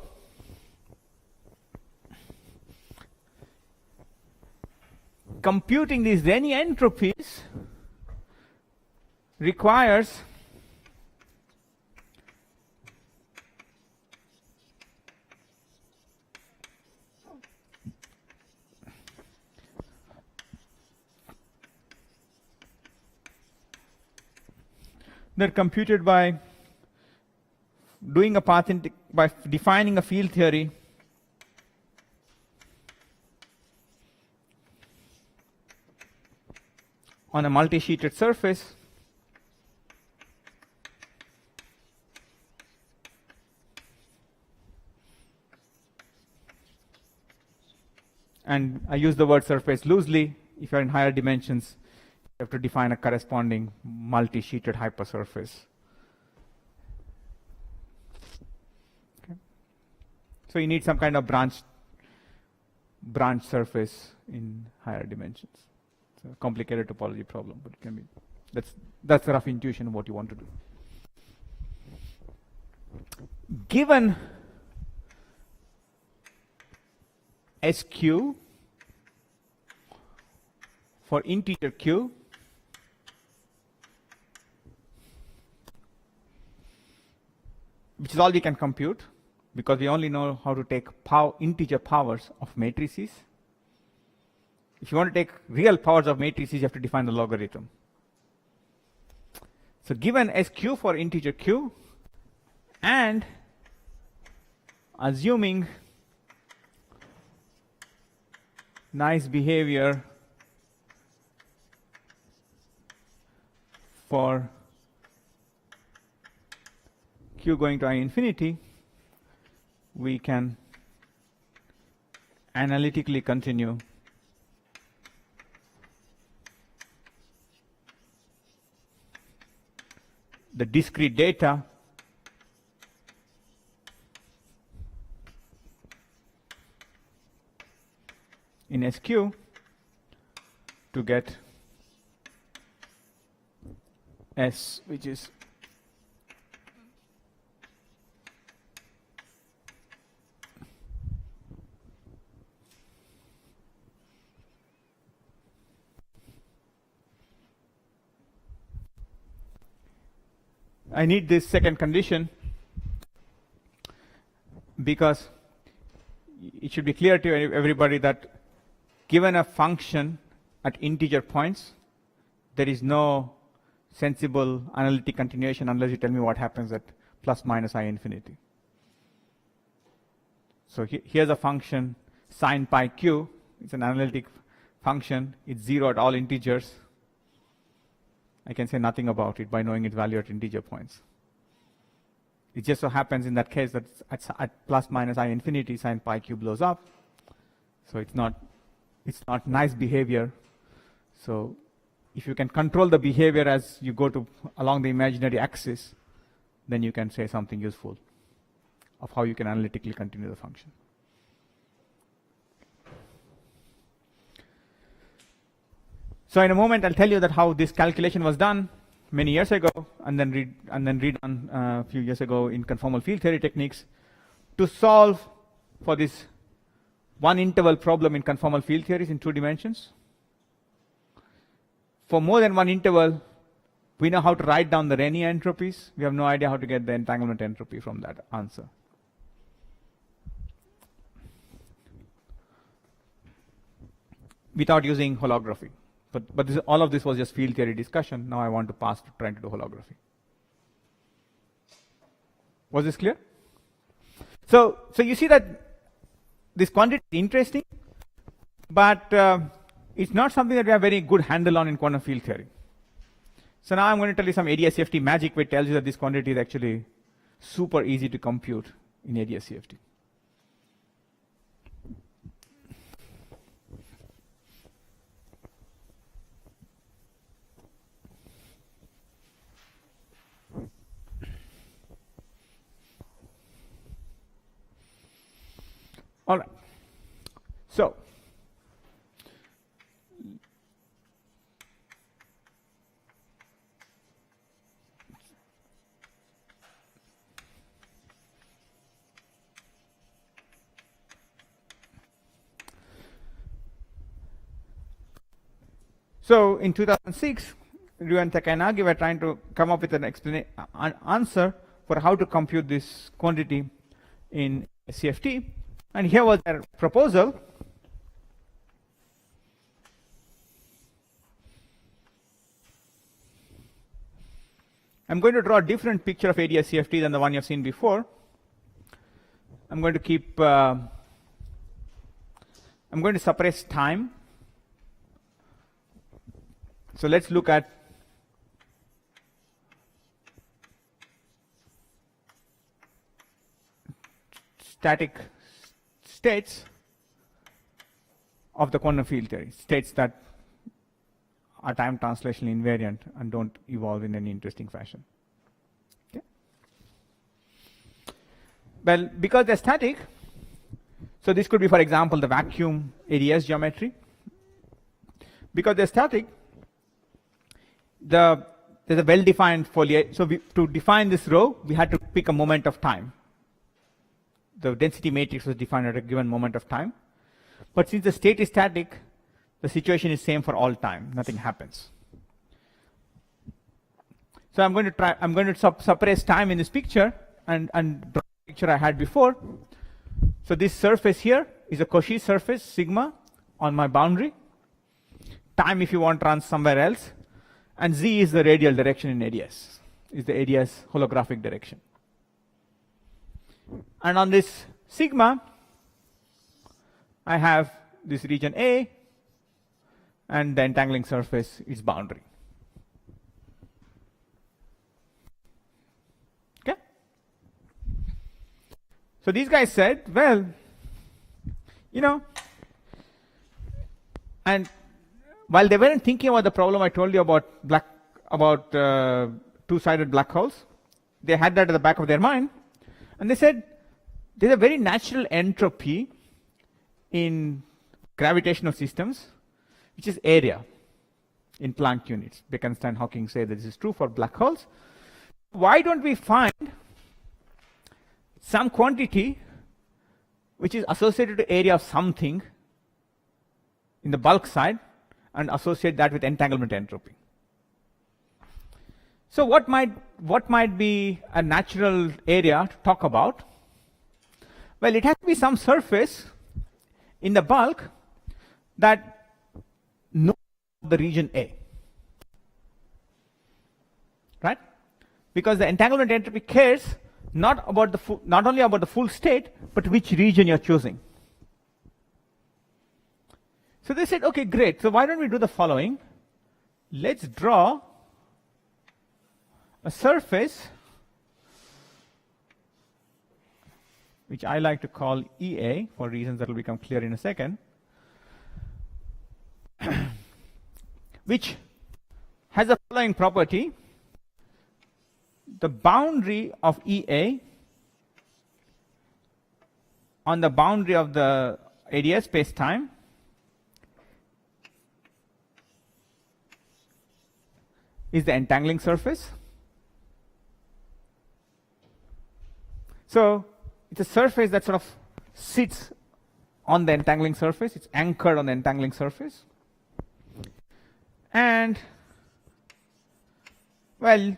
computing these Renyi entropies requires they're computed by doing a path by defining a field theory on a multi-sheeted surface, and I use the word surface loosely. If you're in higher dimensions, you have to define a corresponding multi-sheeted hypersurface. Okay. So you need some kind of branch surface in higher dimensions. It's a complicated topology problem, but it can be. That's a rough intuition of what you want to do. Given SQ for integer q, which is all we can compute, because we only know how to take integer powers of matrices. If you want to take real powers of matrices, you have to define the logarithm. So given SQ for integer q, and assuming nice behavior for q going to I infinity, we can analytically continue the discrete data in SQ to get S, which is I need this second condition because it should be clear to everybody that given a function at integer points, there is no sensible analytic continuation unless you tell me what happens at plus minus I infinity. So here's a function sine pi q. It's an analytic function. It's 0 at all integers. I can say nothing about it by knowing its value at integer points. It just so happens in that case that at plus minus I infinity, sine pi q blows up. So it's not nice behavior. So if you can control the behavior as you go along the imaginary axis, then you can say something useful of how you can analytically continue the function. So in a moment, I'll tell you that how this calculation was done many years ago, and then redone a few years ago in conformal field theory techniques to solve for this one interval problem in conformal field theories in 2 dimensions. For more than one interval, we know how to write down the Renyi entropies. We have no idea how to get the entanglement entropy from that answer. Without using holography. But all of this was just field theory discussion. Now I want to pass to trying to do holography. Was this clear? So you see that this quantity is interesting, but it's not something that we have very good handle on in quantum field theory. So now I'm going to tell you some ADS-CFT magic which tells you that this quantity is actually super easy to compute in ADS-CFT. All right. So in 2006, Ryu and Takanagi were trying to come up with an answer for how to compute this quantity in CFT. And here was their proposal. I'm going to draw a different picture of ADS CFT than the one you've seen before. I'm going to keep, I'm going to suppress time. So let's look at static states of the quantum field theory, states that are time translational invariant and don't evolve in any interesting fashion. Okay? Well, because they're static, so this could be, for example, the vacuum ADS geometry. Because they're static, there's a well-defined foliate. So to define this row, we had to pick a moment of time. The density matrix was defined at a given moment of time. But since the state is static, the situation is same for all time. Nothing happens. So I'm going to suppress time in this picture and draw the picture I had before. So this surface here is a Cauchy surface, sigma, on my boundary. Time, if you want, runs somewhere else. And z is the radial direction in ADS, is the ADS holographic direction. And on this sigma, I have this region A, and the entangling surface is boundary. Okay? So these guys said, well, you know, and while they weren't thinking about the problem I told you about two-sided black holes, they had that at the back of their mind, and they said there's a very natural entropy in gravitational systems, which is area in Planck units. Bekenstein and Hawking say that this is true for black holes. Why don't we find some quantity which is associated to area of something in the bulk side and associate that with entanglement entropy? So what might be a natural area to talk about? Well, it has to be some surface in the bulk that knows the region A, right? Because the entanglement entropy cares not only about the full state, but which region you're choosing. So they said, okay, great. So why don't we do the following? Let's draw a surface which I like to call EA for reasons that will become clear in a second, which has the following property. The boundary of EA on the boundary of the ADS space-time is the entangling surface. So it's a surface that sort of sits on the entangling surface. It's anchored on the entangling surface. And, well,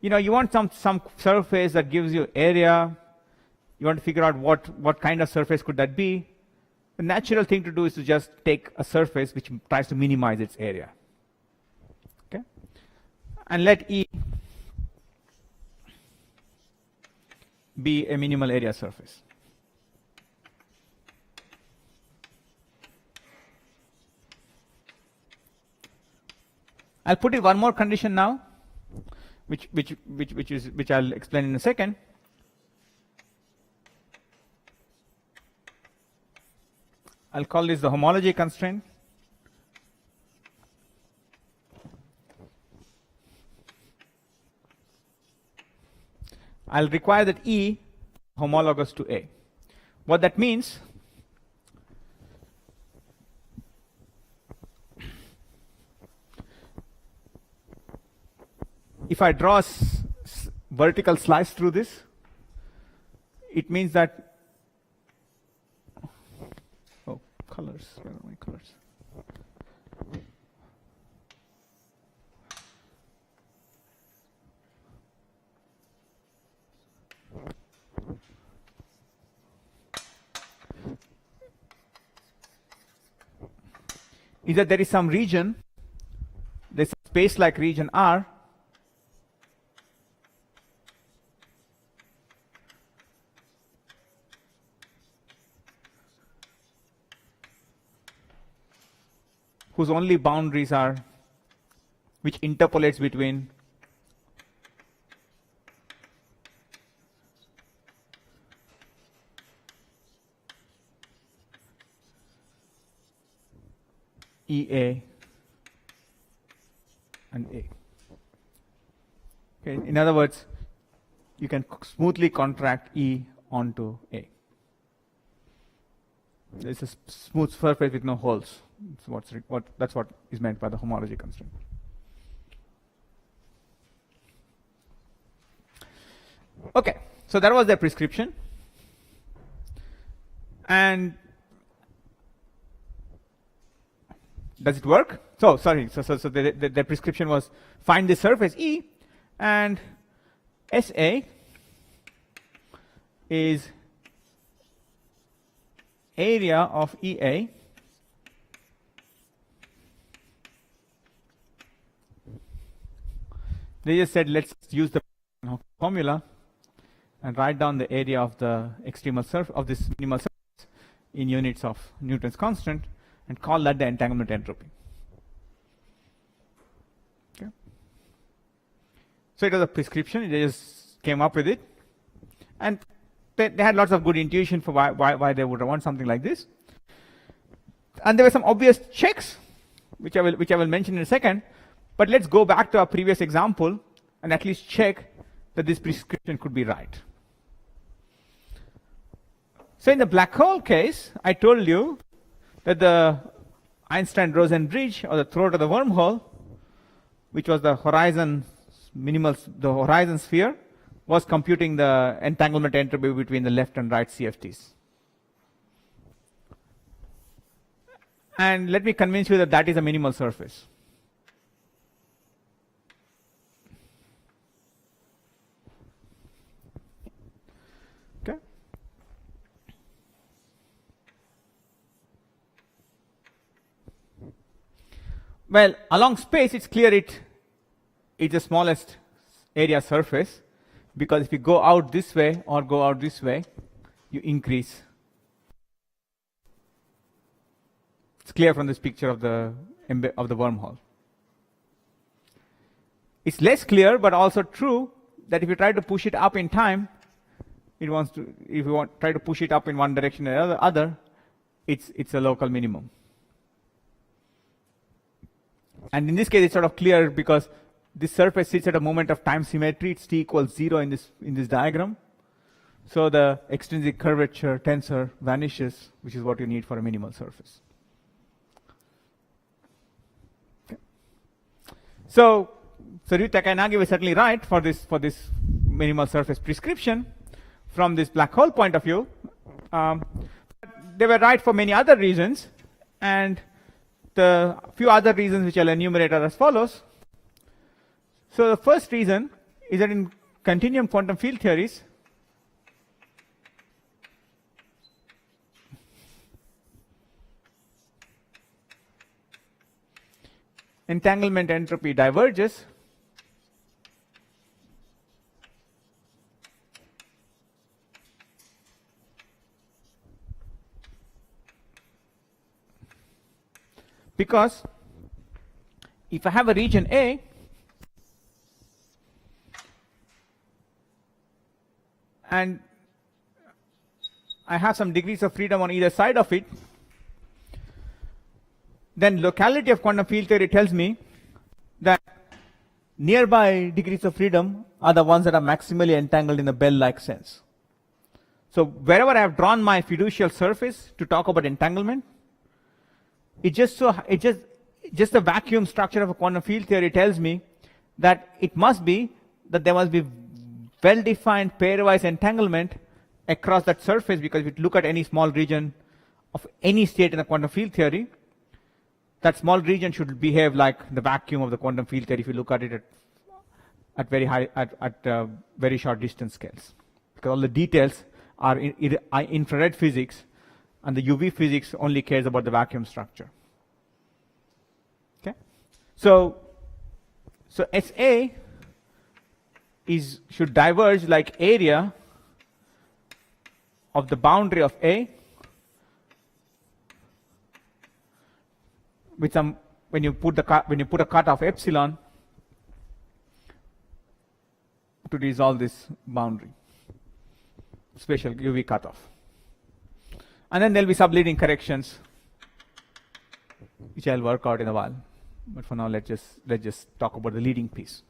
you know, you want some surface that gives you area. You want to figure out what kind of surface could that be. The natural thing to do is to just take a surface which tries to minimize its area. Okay? And let E be a minimal area surface. I'll put in one more condition now, which I'll explain in a second. I'll call this the homology constraint. I'll require that E homologous to A. What that means, if I draw a vertical slice through this, it means that, oh, colors, where are my colors? Is that there is some region, there's a space-like region R, whose only boundaries are, which interpolates between EA and A. Okay, in other words, you can smoothly contract E onto A. It's a smooth surface with no holes. That's what is meant by the homology constraint. Okay, so that was the prescription. And does it work? So sorry, so the prescription was find the surface E, and SA is area of EA they just said let's use the formula and write down the area of the extremal surface of this minimal surface in units of Newton's constant and call that the entanglement entropy. Okay. So it was a prescription, they just came up with it, and they had lots of good intuition for why they would want something like this. And there were some obvious checks, which I will mention in a second. But let's go back to our previous example and at least check that this prescription could be right. So in the black hole case, I told you that the Einstein-Rosen bridge, or the throat of the wormhole, which was the horizon sphere, was computing the entanglement entropy between the left and right CFTs. And let me convince you that that is a minimal surface. Okay. Well, along space, it's clear it's the smallest area surface, because if you go out this way or go out this way, you increase. It's clear from this picture of the wormhole. It's less clear, but also true, that if you try to push it up in time, if you try to push it up in one direction or the other, it's a local minimum. And in this case, it's sort of clear because this surface sits at a moment of time symmetry. It's t equals 0 in this diagram. So the extrinsic curvature tensor vanishes, which is what you need for a minimal surface. Okay. So Ryu Takanagi was certainly right for this minimal surface prescription from this black hole point of view. They were right for many other reasons, and the few other reasons which I'll enumerate are as follows. So the first reason is that in continuum quantum field theories, entanglement entropy diverges because if I have a region A, and I have some degrees of freedom on either side of it, then locality of quantum field theory tells me that nearby degrees of freedom are the ones that are maximally entangled in a bell-like sense. So wherever I have drawn my fiducial surface to talk about entanglement, just the vacuum structure of a quantum field theory tells me that there must be well-defined pairwise entanglement across that surface, because if you look at any small region of any state in the quantum field theory, that small region should behave like the vacuum of the quantum field theory if you look at it at very short distance scales, because all the details are in infrared physics, and the UV physics only cares about the vacuum structure. Okay, so SA should diverge like area of the boundary of A with some when you put a cut of epsilon to resolve this boundary, spatial UV cutoff. And then there'll be subleading corrections, which I'll work out in a while. But for now, let's just talk about the leading piece.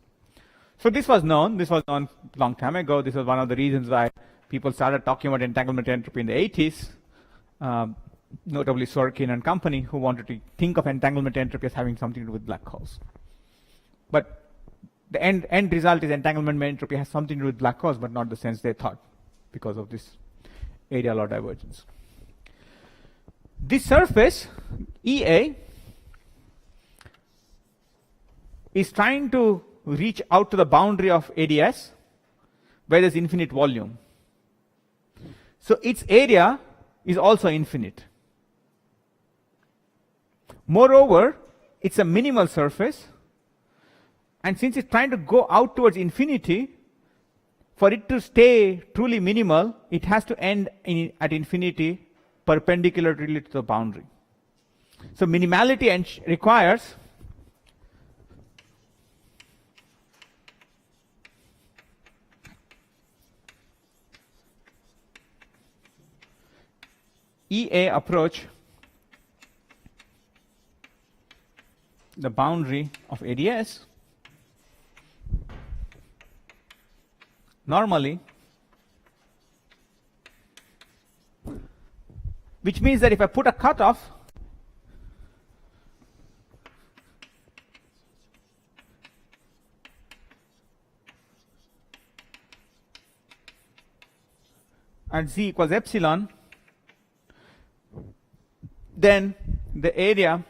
So this was known a long time ago. This was one of the reasons why people started talking about entanglement entropy in the 80s. Notably Sorkin and company, who wanted to think of entanglement entropy as having something to do with black holes. But the end result is entanglement entropy has something to do with black holes, but not the sense they thought, because of this area law divergence. This surface, EA, is trying to reach out to the boundary of ADS, where there's infinite volume. So its area is also infinite. Moreover, it's a minimal surface, and since it's trying to go out towards infinity, for it to stay truly minimal, it has to end at infinity perpendicularly to the boundary. So minimality requires EA approach the boundary of ADS normally, which means that if I put a cutoff at z equals epsilon, then the area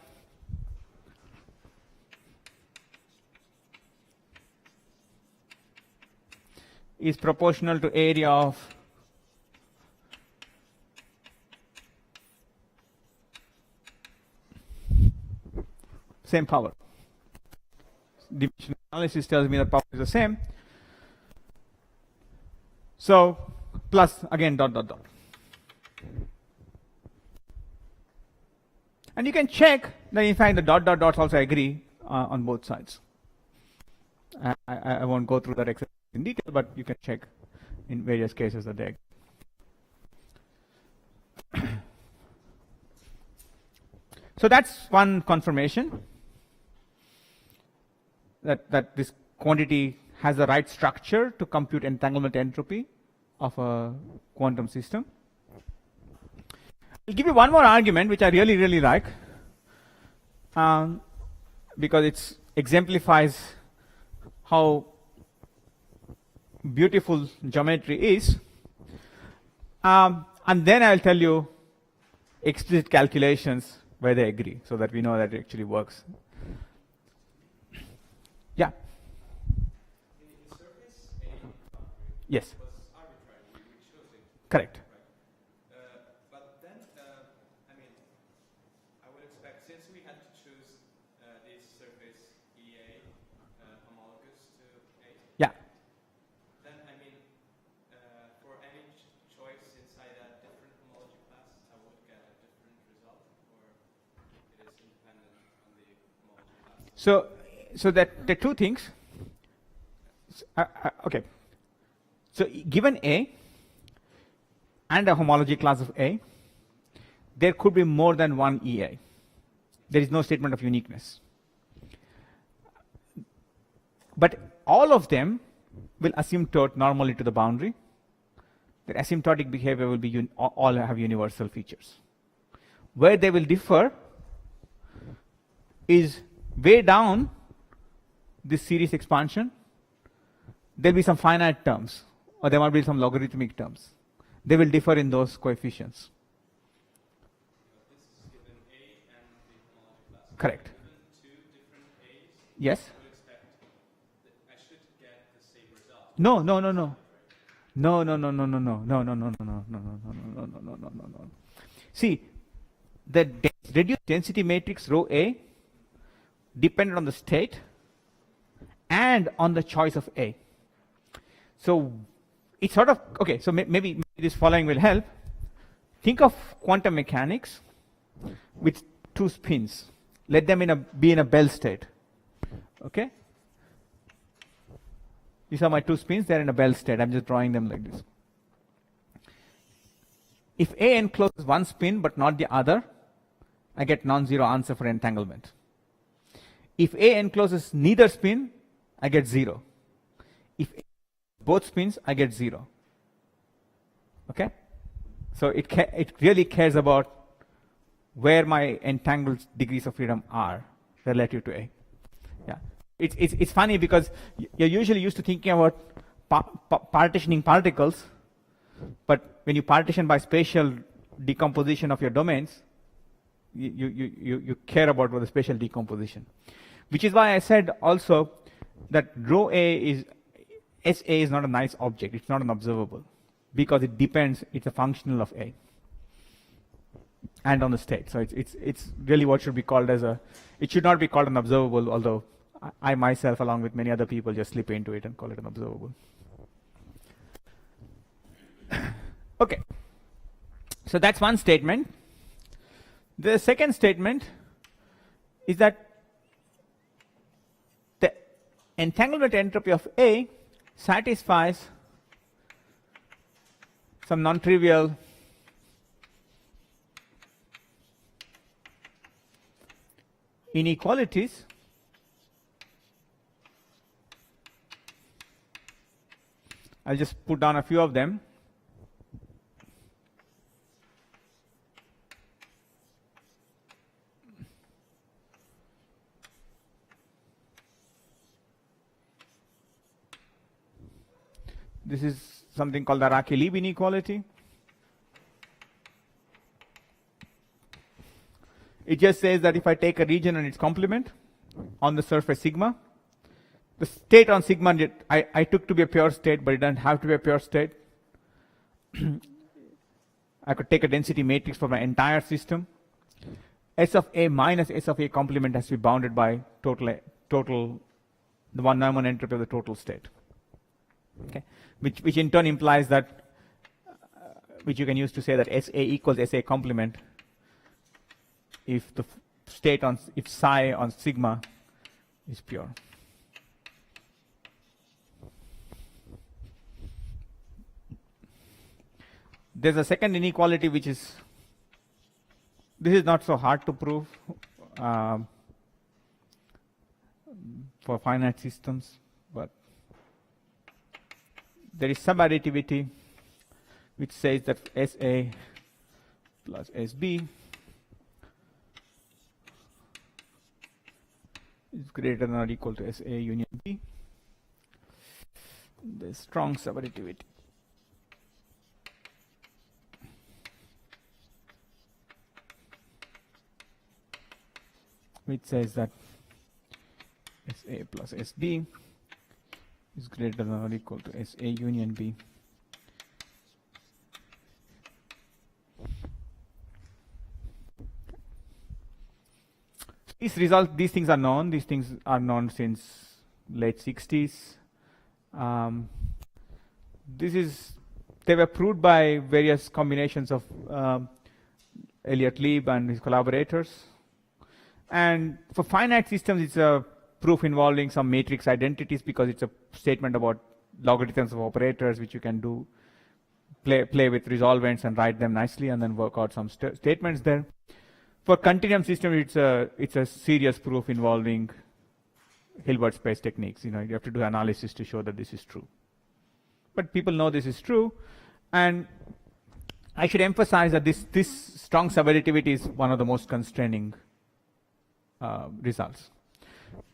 is proportional to area of same power. Dimensional analysis tells me that power is the same. So plus again dot dot dot. And you can check that in fact the dot dot dots also agree on both sides. I won't go through that exercise in detail, but you can check in various cases that they agree. So that's one confirmation that this quantity has the right structure to compute entanglement entropy of a quantum system. I'll give you one more argument which I really like, because it exemplifies how beautiful geometry is, and then I'll tell you explicit calculations where they agree, so that we know that it actually works. Yeah. Yes. Correct. But then, I mean, I would expect, since we had to choose this surface EA homologous to A. Yeah. Then, I mean, for any choice inside a different homology class, I would get a different result, or it is independent on the homology class. So that the two things. Okay. So given A and a homology class of A, there could be more than one EA. There is no statement of uniqueness. But all of them will asymptote normally to the boundary. Their asymptotic behavior will be all have universal features. Where they will differ is way down this series expansion. There will be some finite terms, or there might be some logarithmic terms. They will differ in those coefficients. This is given A and the homology class. Correct. Given two different A's, Yes? I would expect that I should get the same result. No. No. See, the reduced density matrix rho A depended on the state and on the choice of A. So it's sort of, okay, so maybe this following will help. Think of quantum mechanics with two spins, let them be in a Bell state. Okay? These are my two spins, they're in a Bell state. I'm just drawing them like this. If A encloses one spin but not the other, I get non-zero answer for entanglement. If A encloses neither spin, I get 0. If A both spins, I get 0. Okay? So it really cares about where my entangled degrees of freedom are relative to A. Yeah. It's funny because you're usually used to thinking about partitioning particles, but when you partition by spatial decomposition of your domains, you care about the spatial decomposition. Which is why I said also that rho A is, SA is not a nice object, it's not an observable, because it depends, it's a functional of A and on the state. So it's really what should be called as it should not be called an observable, although I myself, along with many other people, just slip into it and call it an observable. Okay, so that's one statement. The second statement is that the entanglement entropy of A satisfies some non-trivial inequalities I'll just put down a few of them. This is something called the Araki-Lieb inequality. It just says that if I take a region and its complement on the surface sigma, the state on sigma I took to be a pure state, but it doesn't have to be a pure state. I could take a density matrix for my entire system. S of A minus S of A complement has to be bounded by the one Neumann entropy of the total state. Okay, which in turn implies that, which you can use to say that SA equals SA complement if the state if psi on sigma is pure. There's a second inequality which is, this is not so hard to prove for finite systems, but there is subadditivity which says that SA plus SB is greater than or equal to SA union B. There's strong subadditivity. Which says that SA plus SB is greater than or equal to SA union B. These things are known. These things are known since late 60s. They were proved by various combinations of Elliott Lieb and his collaborators. And for finite systems, it's a proof involving some matrix identities because it's a statement about logarithms of operators, which you can do, play with resolvents and write them nicely and then work out some statements there. For continuum systems, it's a serious proof involving Hilbert space techniques. You have to do analysis to show that this is true. But people know this is true, and I should emphasize that this strong subadditivity is one of the most constraining results.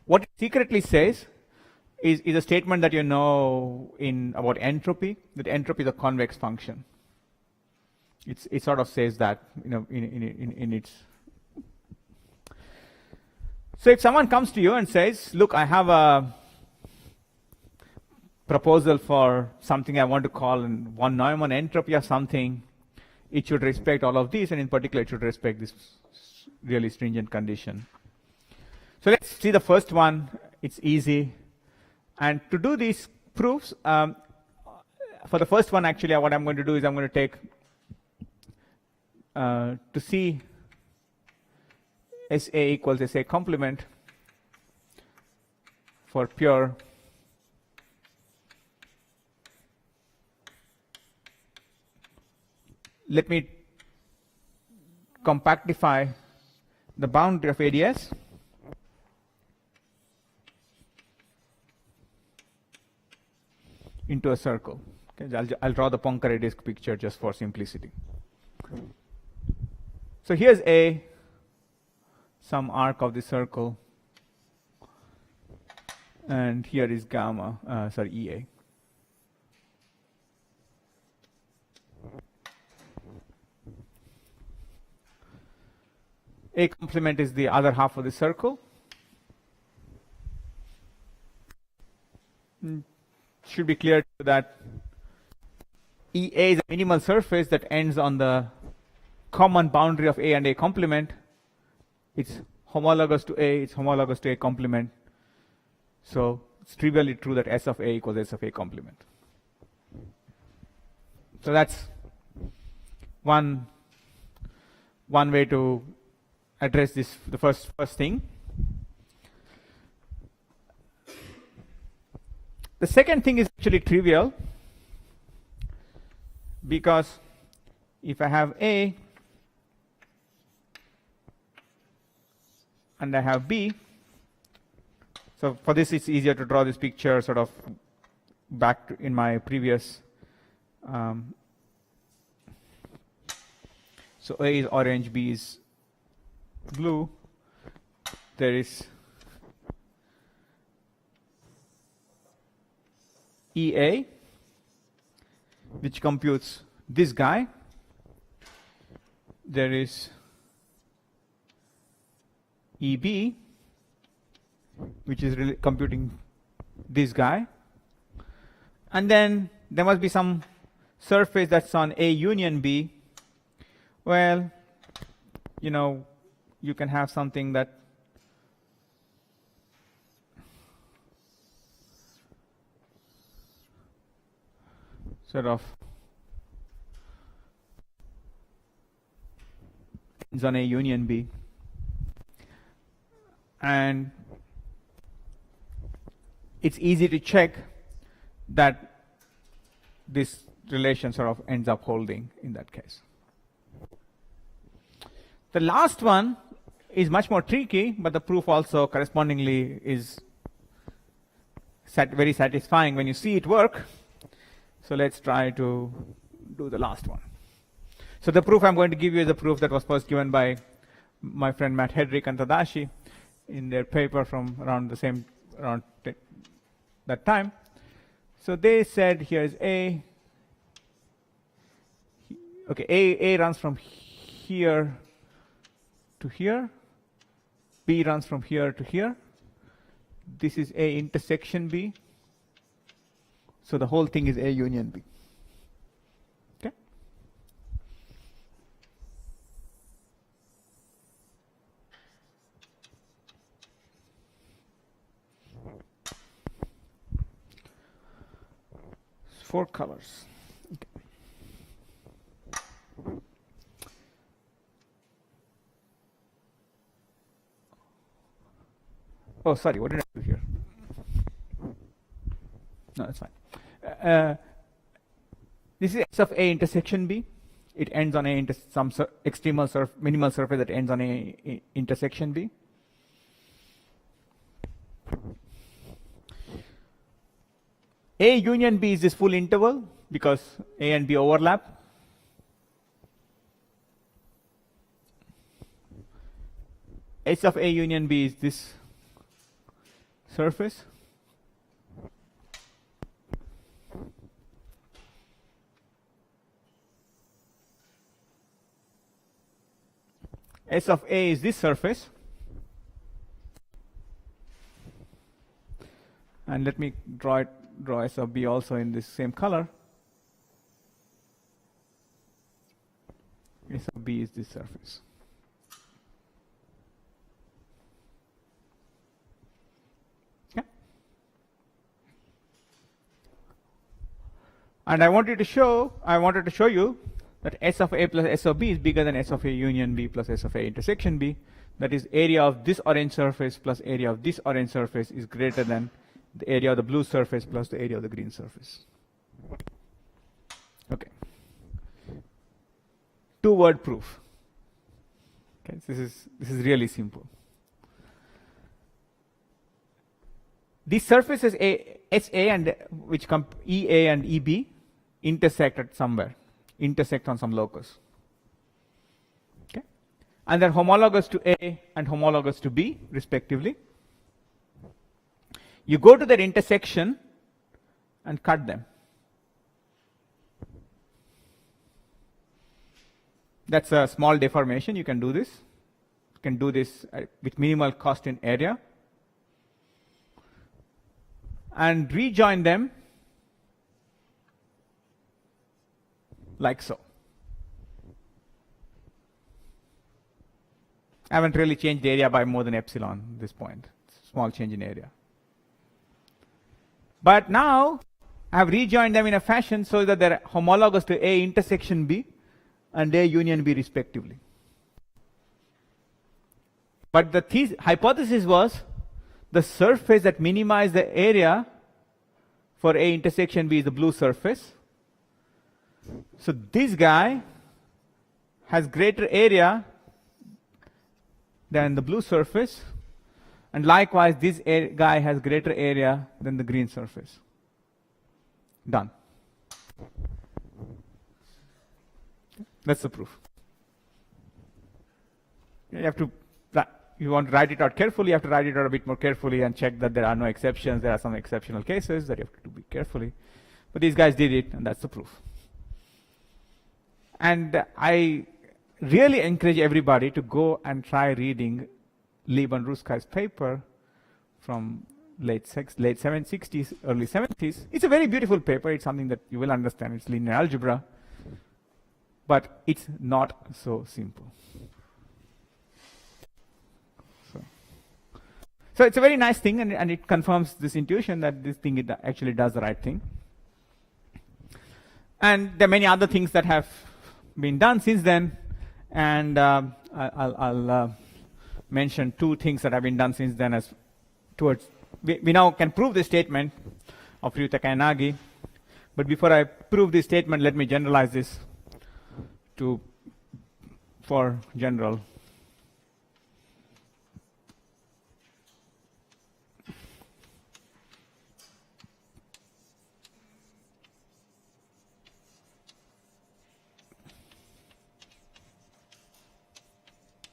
What it secretly says is a statement that you know about entropy, that entropy is a convex function. It sort of says that in its. So if someone comes to you and says, look, I have a proposal for something I want to call one Neumann entropy of something, it should respect all of these, and in particular it should respect this really stringent condition. So let's see the first one. It's easy. And to do these proofs, for the first one, actually, what I'm going to do is I'm going to take, to see SA equals SA complement for pure let me compactify the boundary of ADS into a circle. Okay, I'll draw the Poincare disk picture just for simplicity. So here's A, some arc of the circle, and here is gamma, EA. A complement is the other half of the circle. Should be clear that EA is a minimal surface that ends on the common boundary of A and A complement. It's homologous to A, it's homologous to A complement. So it's trivially true that S of A equals S of A complement. So that's one way to address this, the first thing. The second thing is actually trivial, because if I have A and I have B, so for this it's easier to draw this picture sort of back in my previous. So A is orange, B is blue. There is EA, which computes this guy. There is EB, which is really computing this guy. And then there must be some surface that's on A union B. Well, you know, you can have something that sort of ends on A union B. And it's easy to check that this relation sort of ends up holding in that case. The last one is much more tricky, but the proof also correspondingly is very satisfying when you see it work. So let's try to do the last one. So the proof I'm going to give you is a proof that was first given by my friend Matt Hedrick and Tadashi in their paper from around that time. So they said here's A. Okay, A runs from here to here. B runs from here to here. This is A intersection B. So the whole thing is A union B. Okay? Four colors. Okay. Oh, sorry, what did I do here? No, that's fine. This is S of A intersection B. It ends on A some minimal surface that ends on A intersection B. A union B is this full interval because A and B overlap. S of A union B is this surface. S of A is this surface. And let me draw S of B also in this same color. S of B is this surface. Okay. And I wanted to show you that S of A plus S of B is bigger than S of A union B plus S of A intersection B. That is, area of this orange surface plus area of this orange surface is greater than the area of the blue surface plus the area of the green surface. Okay. Two-word proof. Okay, this is really simple. These surfaces SA and which come EA and EB intersect at somewhere, intersect on some locus. Okay, and they're homologous to A and homologous to B, respectively. You go to that intersection and cut them. That's a small deformation. You can do this. You can do this with minimal cost in area. And rejoin them like so. I haven't really changed the area by more than epsilon at this point. It's a small change in area. But now I have rejoined them in a fashion so that they're homologous to A intersection B and A union B respectively. But the hypothesis was the surface that minimized the area for A intersection B is the blue surface. So this guy has greater area than the blue surface, and likewise this guy has greater area than the green surface. Done. That's the proof. You have to, you want to write it out carefully, you have to write it out a bit more carefully and check that there are no exceptions. There are some exceptional cases that you have to do carefully. But these guys did it, and that's the proof. And I really encourage everybody to go and try reading Lieb and Ruskai's paper from late 60s, early 70s. It's a very beautiful paper. It's something that you will understand. It's linear algebra. But it's not so simple. So it's a very nice thing, and it confirms this intuition that this thing it actually does the right thing. And there are many other things that have been done since then, and I'll mention two things that have been done since then. As towards we now can prove the statement of Ryutaka and Nagi, but before I prove this statement, let me generalize this for general.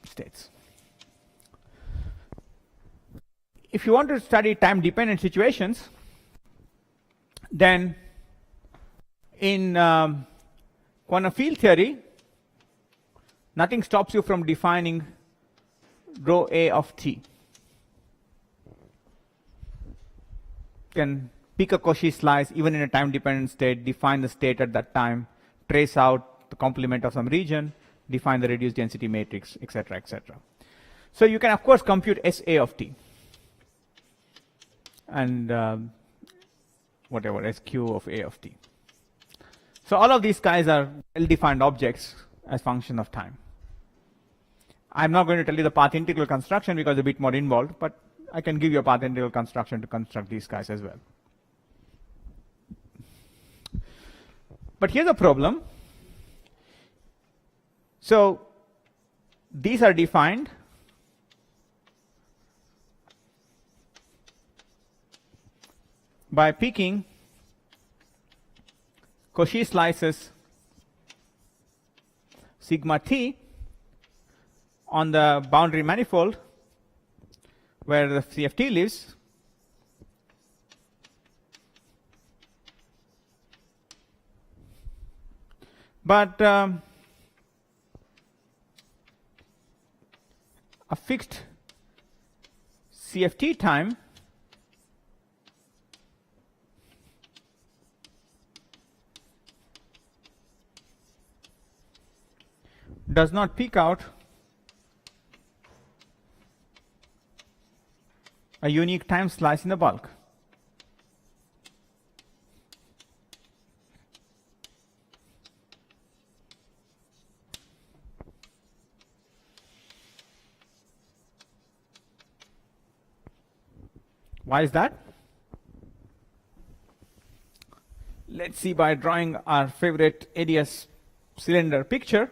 States. If you want to study time-dependent situations, then in quantum field theory, nothing stops you from defining rho A of t. You can pick a Cauchy slice even in a time-dependent state, define the state at that time, trace out the complement of some region, define the reduced density matrix, etc., etc. So you can, of course, compute SA of t and whatever SQ of A of t. So all of these guys are well-defined objects as function of time. I'm not going to tell you the path integral construction because it's a bit more involved, but I can give you a path integral construction to construct these guys as well. But here's a problem. So these are defined by picking Cauchy slices sigma t on the boundary manifold where the CFT lives, but a fixed CFT time does not peek out a unique time slice in the bulk. Why is that? Let's see by drawing our favorite ADS cylinder picture.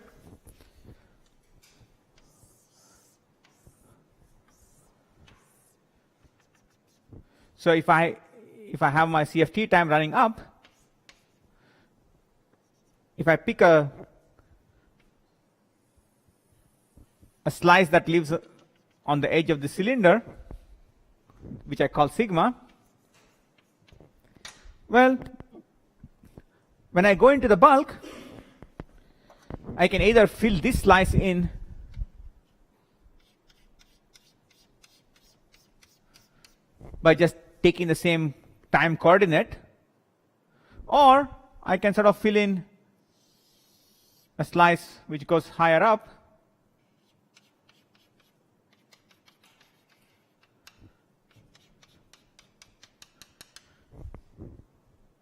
So if I have my CFT time running up, if I pick a slice that lives on the edge of the cylinder, which I call sigma, well, when I go into the bulk, I can either fill this slice in by just taking the same time coordinate, or I can sort of fill in a slice which goes higher up,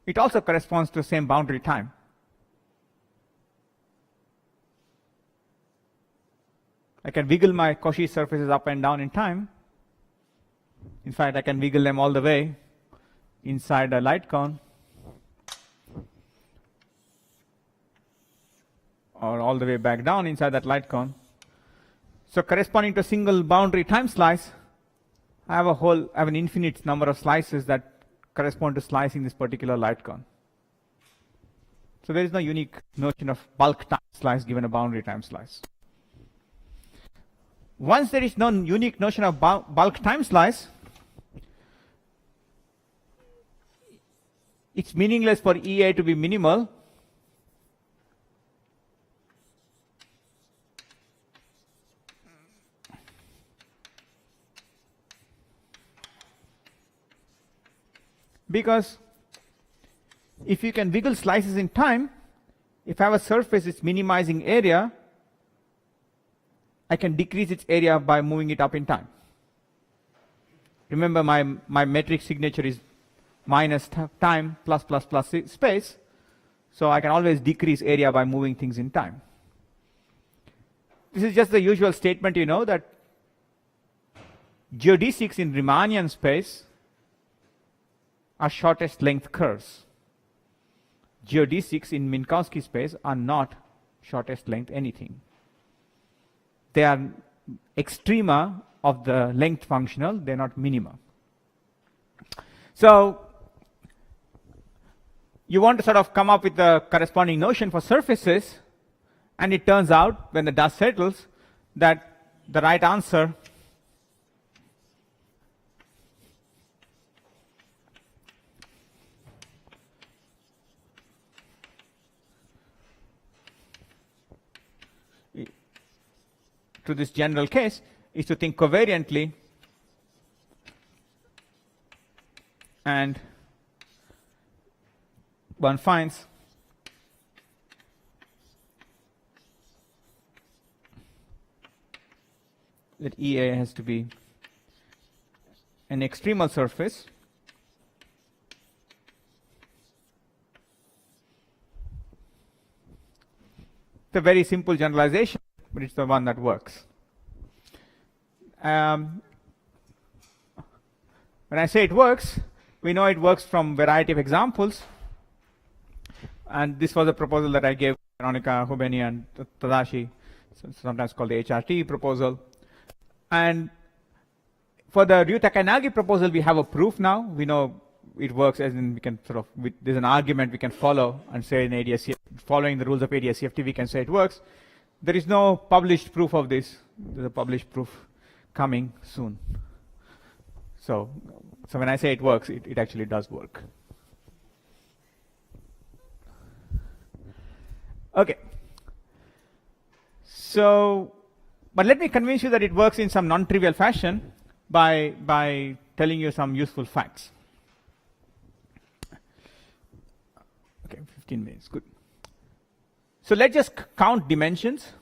it also corresponds to the same boundary time. I can wiggle my Cauchy surfaces up and down in time. In fact, I can wiggle them all the way inside a light cone, or all the way back down inside that light cone. So corresponding to a single boundary time slice, I have an infinite number of slices that correspond to slicing this particular light cone. So there is no unique notion of bulk time slice given a boundary time slice. Once there is no unique notion of bulk time slice, it's meaningless for EA to be minimal. Because if you can wiggle slices in time, if I have a surface it's minimizing area, I can decrease its area by moving it up in time. Remember, my metric signature is minus time plus space, so I can always decrease area by moving things in time. This is just the usual statement, you know, that geodesics in Riemannian space are shortest length curves. Geodesics in Minkowski space are not shortest length anything. They are extrema of the length functional, they're not minima. So you want to sort of come up with the corresponding notion for surfaces, and it turns out when the dust settles that the right answer to this general case is to think covariantly, and one finds that EA has to be an extremal surface it's a very simple generalization, but it's the one that works. When I say it works, we know it works from variety of examples, and this was a proposal that I gave Veronica, Hubeni, and Tadashi, sometimes called the HRT proposal. And for the Ryu-Takanagi proposal, we have a proof now. We know it works, as in we can sort of, there's an argument we can follow and say in ADS-CFT, following the rules of ADS-CFT, we can say it works. There is no published proof of this. There's a published proof coming soon. So when I say it works, it actually does work. Okay. So, but let me convince you that it works in some non-trivial fashion by telling you some useful facts. Okay, 15 minutes, good. So let's just count dimensions.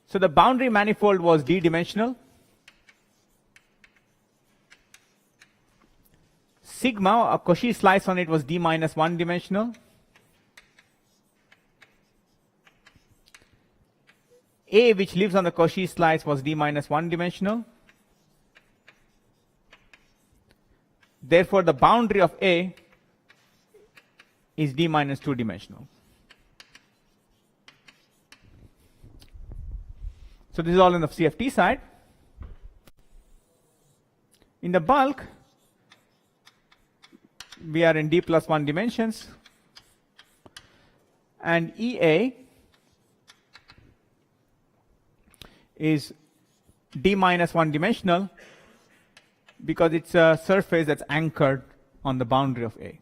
So the boundary manifold was d-dimensional. Sigma, a Cauchy slice on it, was d minus 1 dimensional. A, which lives on the Cauchy slice, was d minus 1 dimensional. Therefore, the boundary of A is D minus 2 dimensional. So this is all in the CFT side. In the bulk, we are in D plus 1 dimensions, and EA is D minus 1 dimensional because it's a surface that's anchored on the boundary of A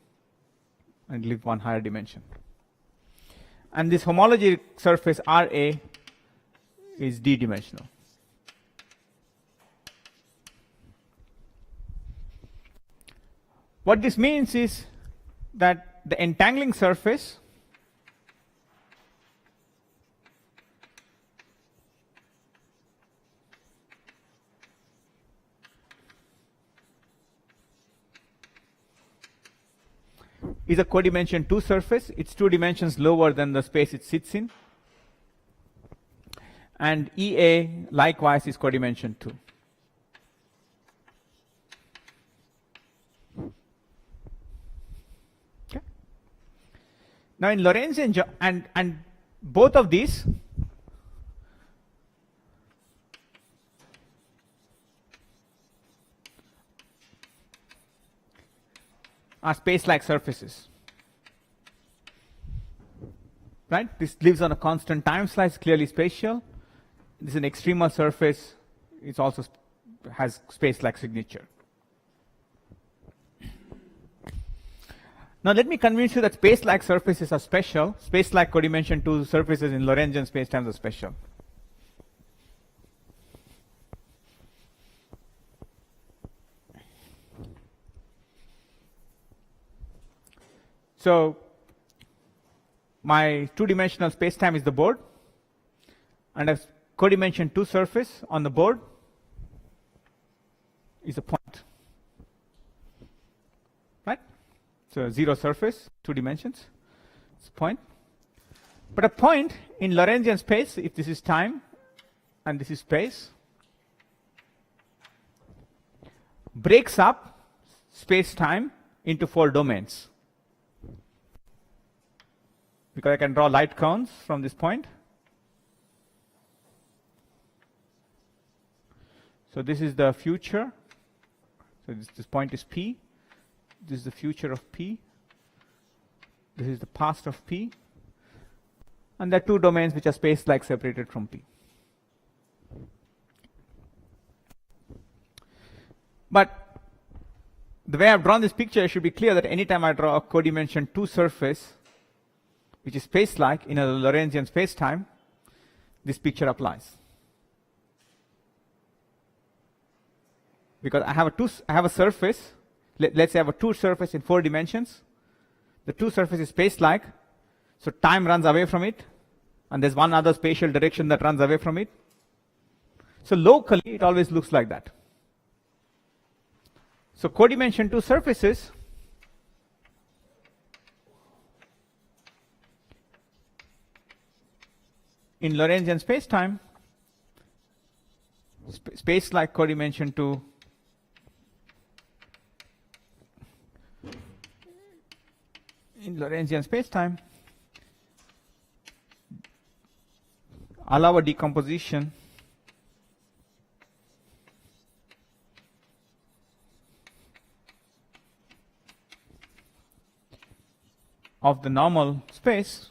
and leave one higher dimension. And this homology surface RA is D dimensional. What this means is that the entangling surface is a codimension 2 surface. It's 2 dimensions lower than the space it sits in. And EA likewise is codimension 2. Okay. Now in Lorentzian and both of these are space-like surfaces. Right? This lives on a constant time slice, clearly spatial. This is an extremal surface. It also has space-like signature. Now let me convince you that space-like surfaces are special. Space-like codimension 2 surfaces in Lorentzian spacetimes are special. So my 2-dimensional spacetime is the board, and a codimension 2 surface on the board is a point. Right? So 0 surface, 2 dimensions, it's a point. But a point in Lorentzian space, if this is time and this is space, breaks up space-time into 4 domains. Because I can draw light cones from this point. So this is the future. So this point is P. This is the future of P. This is the past of P. And there are 2 domains which are space-like separated from P. But the way I've drawn this picture, it should be clear that anytime I draw a codimension 2 surface, which is space-like in a Lorentzian spacetime, this picture applies. Because I have a surface. Let's say I have a 2 surface in 4 dimensions. The 2 surface is space-like, so time runs away from it, and there's one other spatial direction that runs away from it. So locally, it always looks like that. So codimension 2 surfaces in Lorentzian spacetime, space-like codimension 2 in Lorentzian spacetime allow a decomposition of the normal space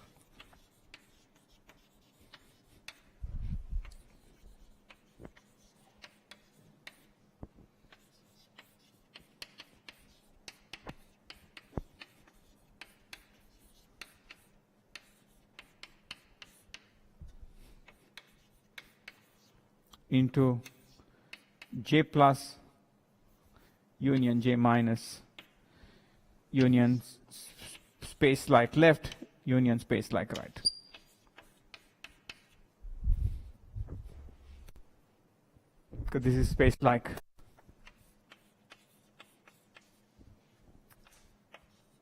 into J plus union J minus union space like left union space like right. Because this is space like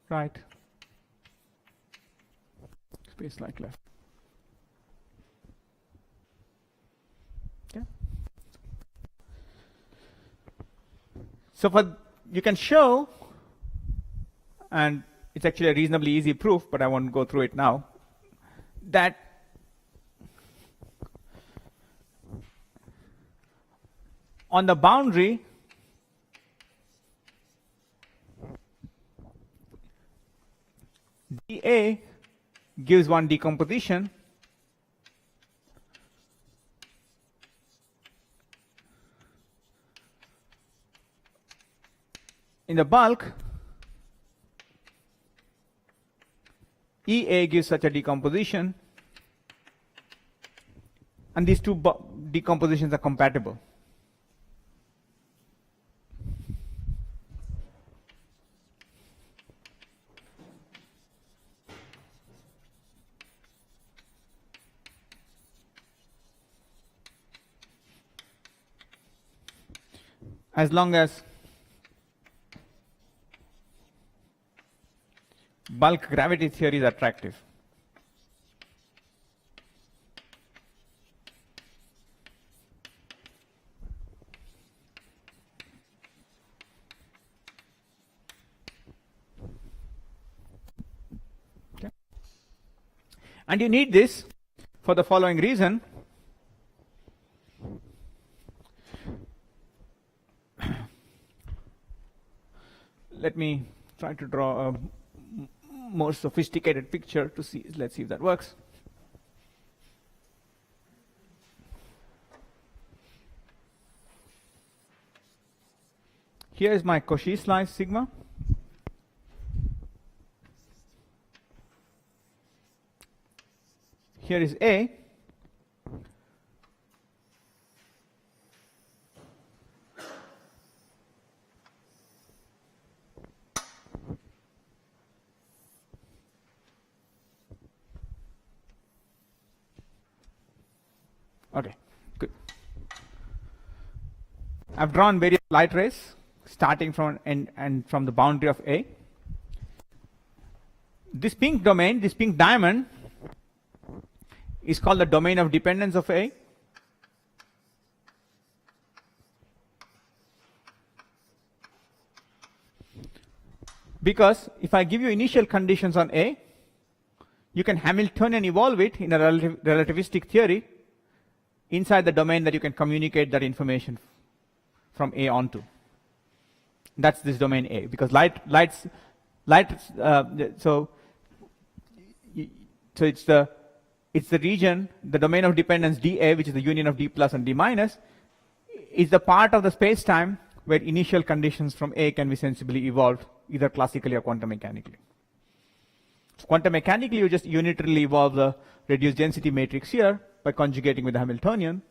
right, space like left. Okay. So for you can show and it's actually a reasonably easy proof, but I won't go through it now, that on the boundary, dA gives one decomposition, in the bulk, EA gives such a decomposition, and these two decompositions are compatible. As long as bulk gravity theory is attractive. Okay. And you need this for the following reason. Let me try to draw a more sophisticated picture to see. Let's see if that works. Here is my Cauchy slice sigma. Here is A. Okay, good. I've drawn various light rays starting from and from the boundary of A. This pink domain, this pink diamond, is called the domain of dependence of A. Because if I give you initial conditions on A, you can Hamiltonian evolve it in a relativistic theory inside the domain that you can communicate that information from A onto. That's this domain A, because so it's the region, the domain of dependence dA, which is the union of d plus and d minus, is the part of the space-time where initial conditions from A can be sensibly evolved, either classically or quantum mechanically. So quantum mechanically, you just unitarily evolve the reduced density matrix here by conjugating with the Hamiltonian.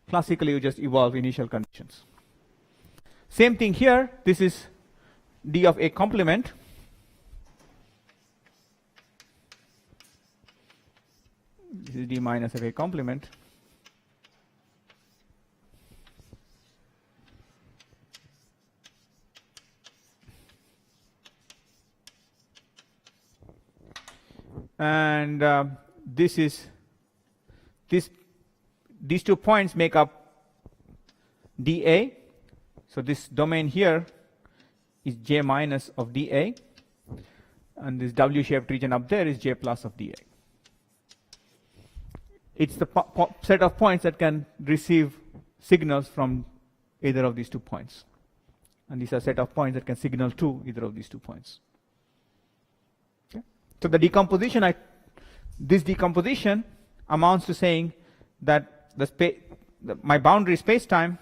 Classically, you just evolve initial conditions. Same thing here. This is d of A complement. This is d minus of A complement. And these two points make up dA. So this domain here is J minus of dA, and this W-shaped region up there is J plus of dA. It's the set of points that can receive signals from either of these 2 points. And these are a set of points that can signal to either of these 2 points. Okay? So the decomposition, this decomposition amounts to saying that my boundary space-time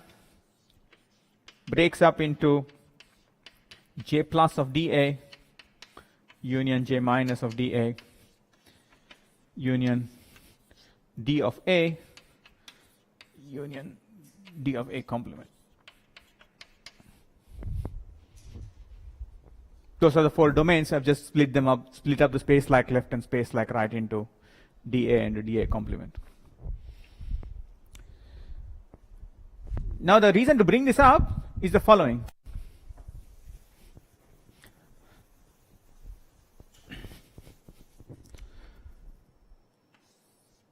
breaks up into J plus of dA union J minus of dA union d of A union d of A complement. Those are the 4 domains. I've just split up the space like left and space like right into dA and dA complement. Now the reason to bring this up is the following.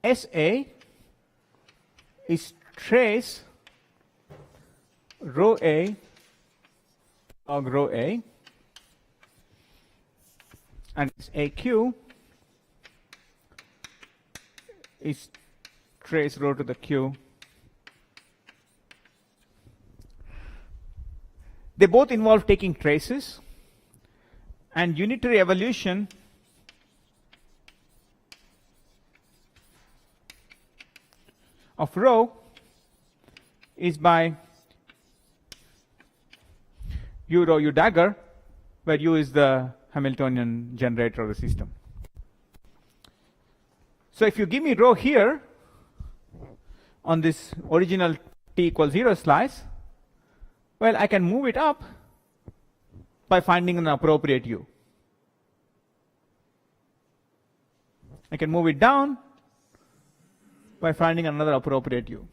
SA is trace rho A log rho A and this AQ is trace row to the Q. They both involve taking traces, and unitary evolution of rho is by U rho U dagger, where U is the Hamiltonian generator of the system. So if you give me rho here on this original t equals 0 slice, well, I can move it up by finding an appropriate U. I can move it down by finding another appropriate U.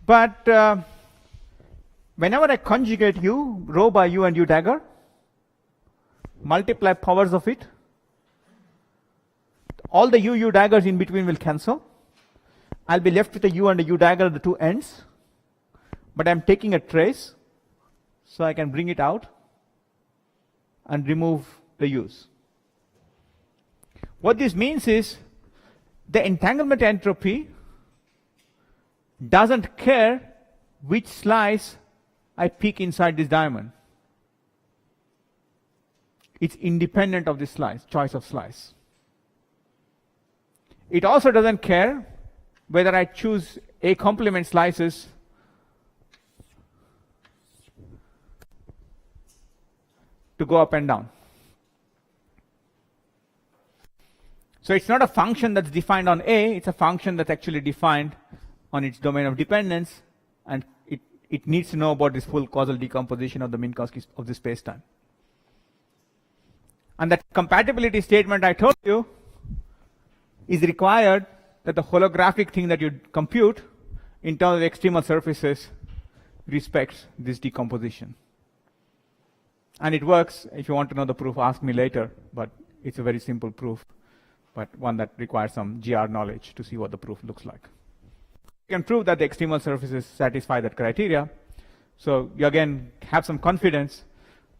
But whenever I conjugate U, rho by U and U dagger, multiply powers of it, all the U daggers in between will cancel. I'll be left with a U and a U dagger at the two ends, but I'm taking a trace, so I can bring it out and remove the U's. What this means is the entanglement entropy doesn't care which slice I pick inside this diamond. It's independent of the slice, choice of slice. It also doesn't care whether I choose A complement slices to go up and down. So it's not a function that's defined on A, it's a function that's actually defined on its domain of dependence, and it needs to know about this full causal decomposition of the Minkowski of the space-time. And that compatibility statement I told you is required that the holographic thing that you compute in terms of extremal surfaces respects this decomposition. And it works. If you want to know the proof, ask me later, but it's a very simple proof, but one that requires some GR knowledge to see what the proof looks like. You can prove that the extremal surfaces satisfy that criteria. So you again have some confidence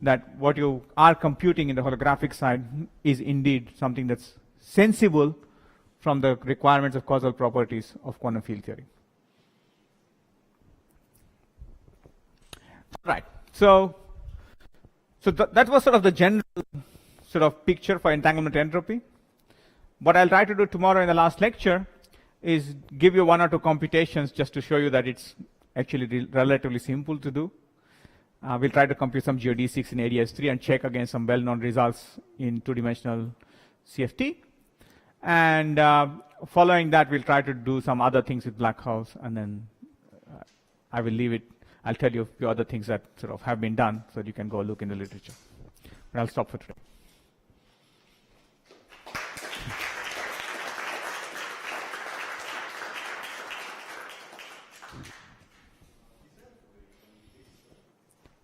that what you are computing in the holographic side is indeed something that's sensible from the requirements of causal properties of quantum field theory. Right. So that was sort of the general sort of picture for entanglement entropy. What I'll try to do tomorrow in the last lecture is give you one or two computations just to show you that it's actually relatively simple to do. We'll try to compute some geodesics in ADS3 and check against some well-known results in two-dimensional CFT. And following that, we'll try to do some other things with black holes, and then I will leave it. I'll tell you a few other things that sort of have been done, so that you can go look in the literature. But I'll stop for today.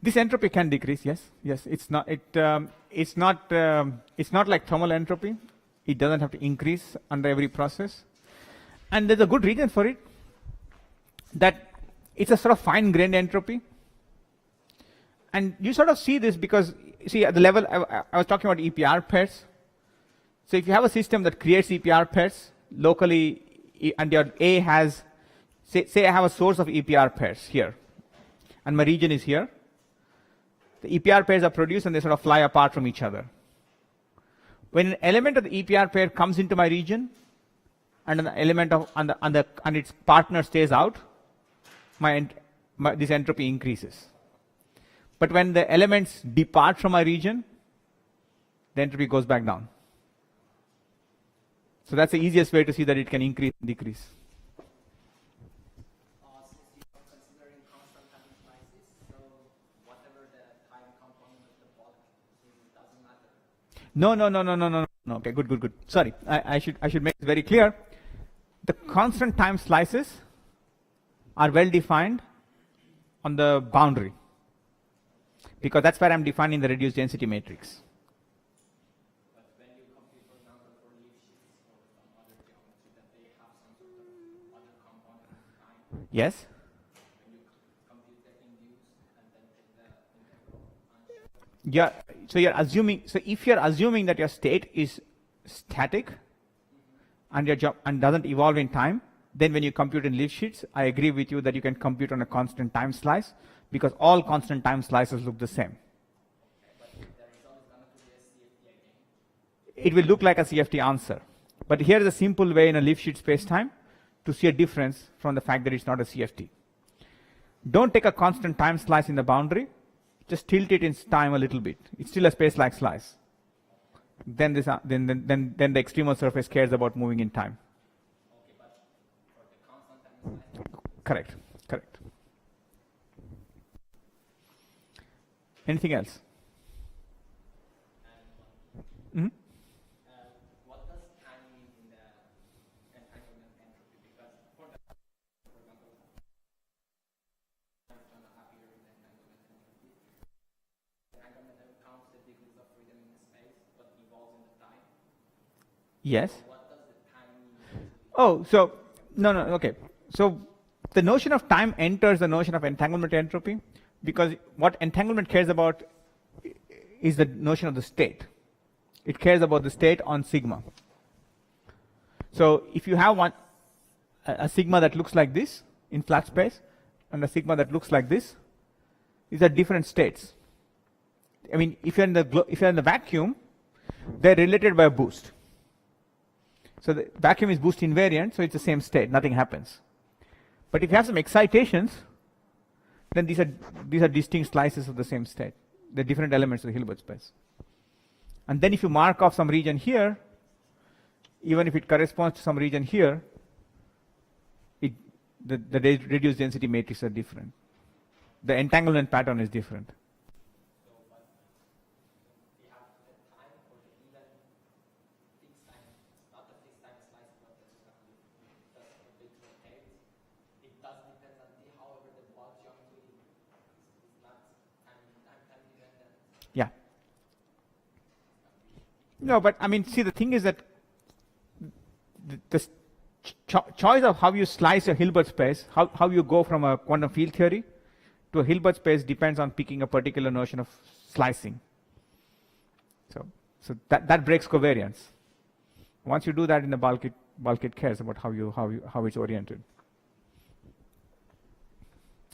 This entropy can decrease, yes. It's not like thermal entropy. It doesn't have to increase under every process. And there's a good reason for it, that it's a sort of fine-grained entropy. And you sort of see this because, see, at the level, I was talking about EPR pairs. So if you have a system that creates EPR pairs locally, and your A has, say I have a source of EPR pairs here, and my region is here. The EPR pairs are produced and they sort of fly apart from each other. When an element of the EPR pair comes into my region, and an element of and its partner stays out, this entropy increases. But when the elements depart from my region, the entropy goes back down. So that's the easiest way to see that it can increase and decrease. Since you are considering constant time slices, so whatever the time component of the block is, doesn't matter. No. Okay, good. Sorry, I should make it very clear. The constant time slices are well defined on the boundary, because that's where I'm defining the reduced density matrix. But when you compute, for example, for Lipschitz or some other geometry, that they have some sort of other component of time. Yes. When you compute the induced and then take the integral. So you're assuming, so if you're assuming that your state is static and and doesn't evolve in time, then when you compute in Lifshitz, I agree with you that you can compute on a constant time slice, because all constant time slices look the same. It will look like a CFT answer. But here is a simple way in a Lifshitz spacetime to see a difference from the fact that it's not a CFT. Don't take a constant time slice in the boundary, just tilt it in time a little bit. It's still a space-like slice. Then the extremal surface cares about moving in time. Okay, but for the constant time slice? Correct, correct. Anything else? Mm-hmm. What does time mean in the entanglement entropy? Because for example, I'm trying to appear in the entanglement entropy. Entanglement counts the degrees of freedom in space, but evolves in the time. Yes. So what does the time mean? Oh, so, no, okay. So the notion of time enters the notion of entanglement entropy, because what entanglement cares about is the notion of the state. It cares about the state on sigma. So if you have a sigma that looks like this in flat space, and a sigma that looks like this, these are different states. I mean, if you're in the vacuum, they're related by a boost. So the vacuum is boost invariant, so it's the same state, nothing happens. But if you have some excitations, then these are distinct slices of the same state. They're different elements of the Hilbert space. And then if you mark off some region here, even if it corresponds to some region here, the reduced density matrices are different. The entanglement pattern is different. So but we have the time or the even fixed time, not the fixed time slice, but the bit rotate. It does depend on the, however, the block geometry is not time dependent. Yeah. No, but I mean, see, the thing is that the choice of how you slice a Hilbert space, how you go from a quantum field theory to a Hilbert space depends on picking a particular notion of slicing. So that breaks covariance. Once you do that in the bulk, it cares about how it's oriented.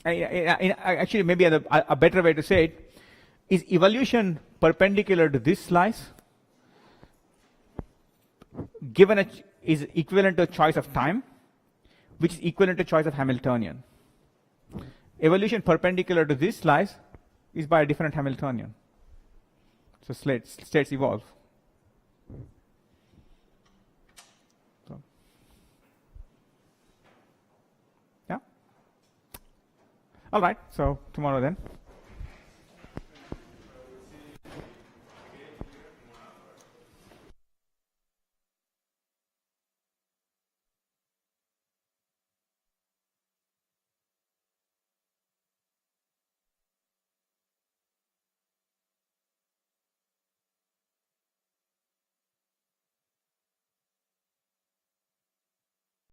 Actually, maybe a better way to say it is evolution perpendicular to this slice given is equivalent to a choice of time, which is equivalent to choice of Hamiltonian. Evolution perpendicular to this slice is by a different Hamiltonian. So states evolve. So, yeah. All right. So tomorrow then.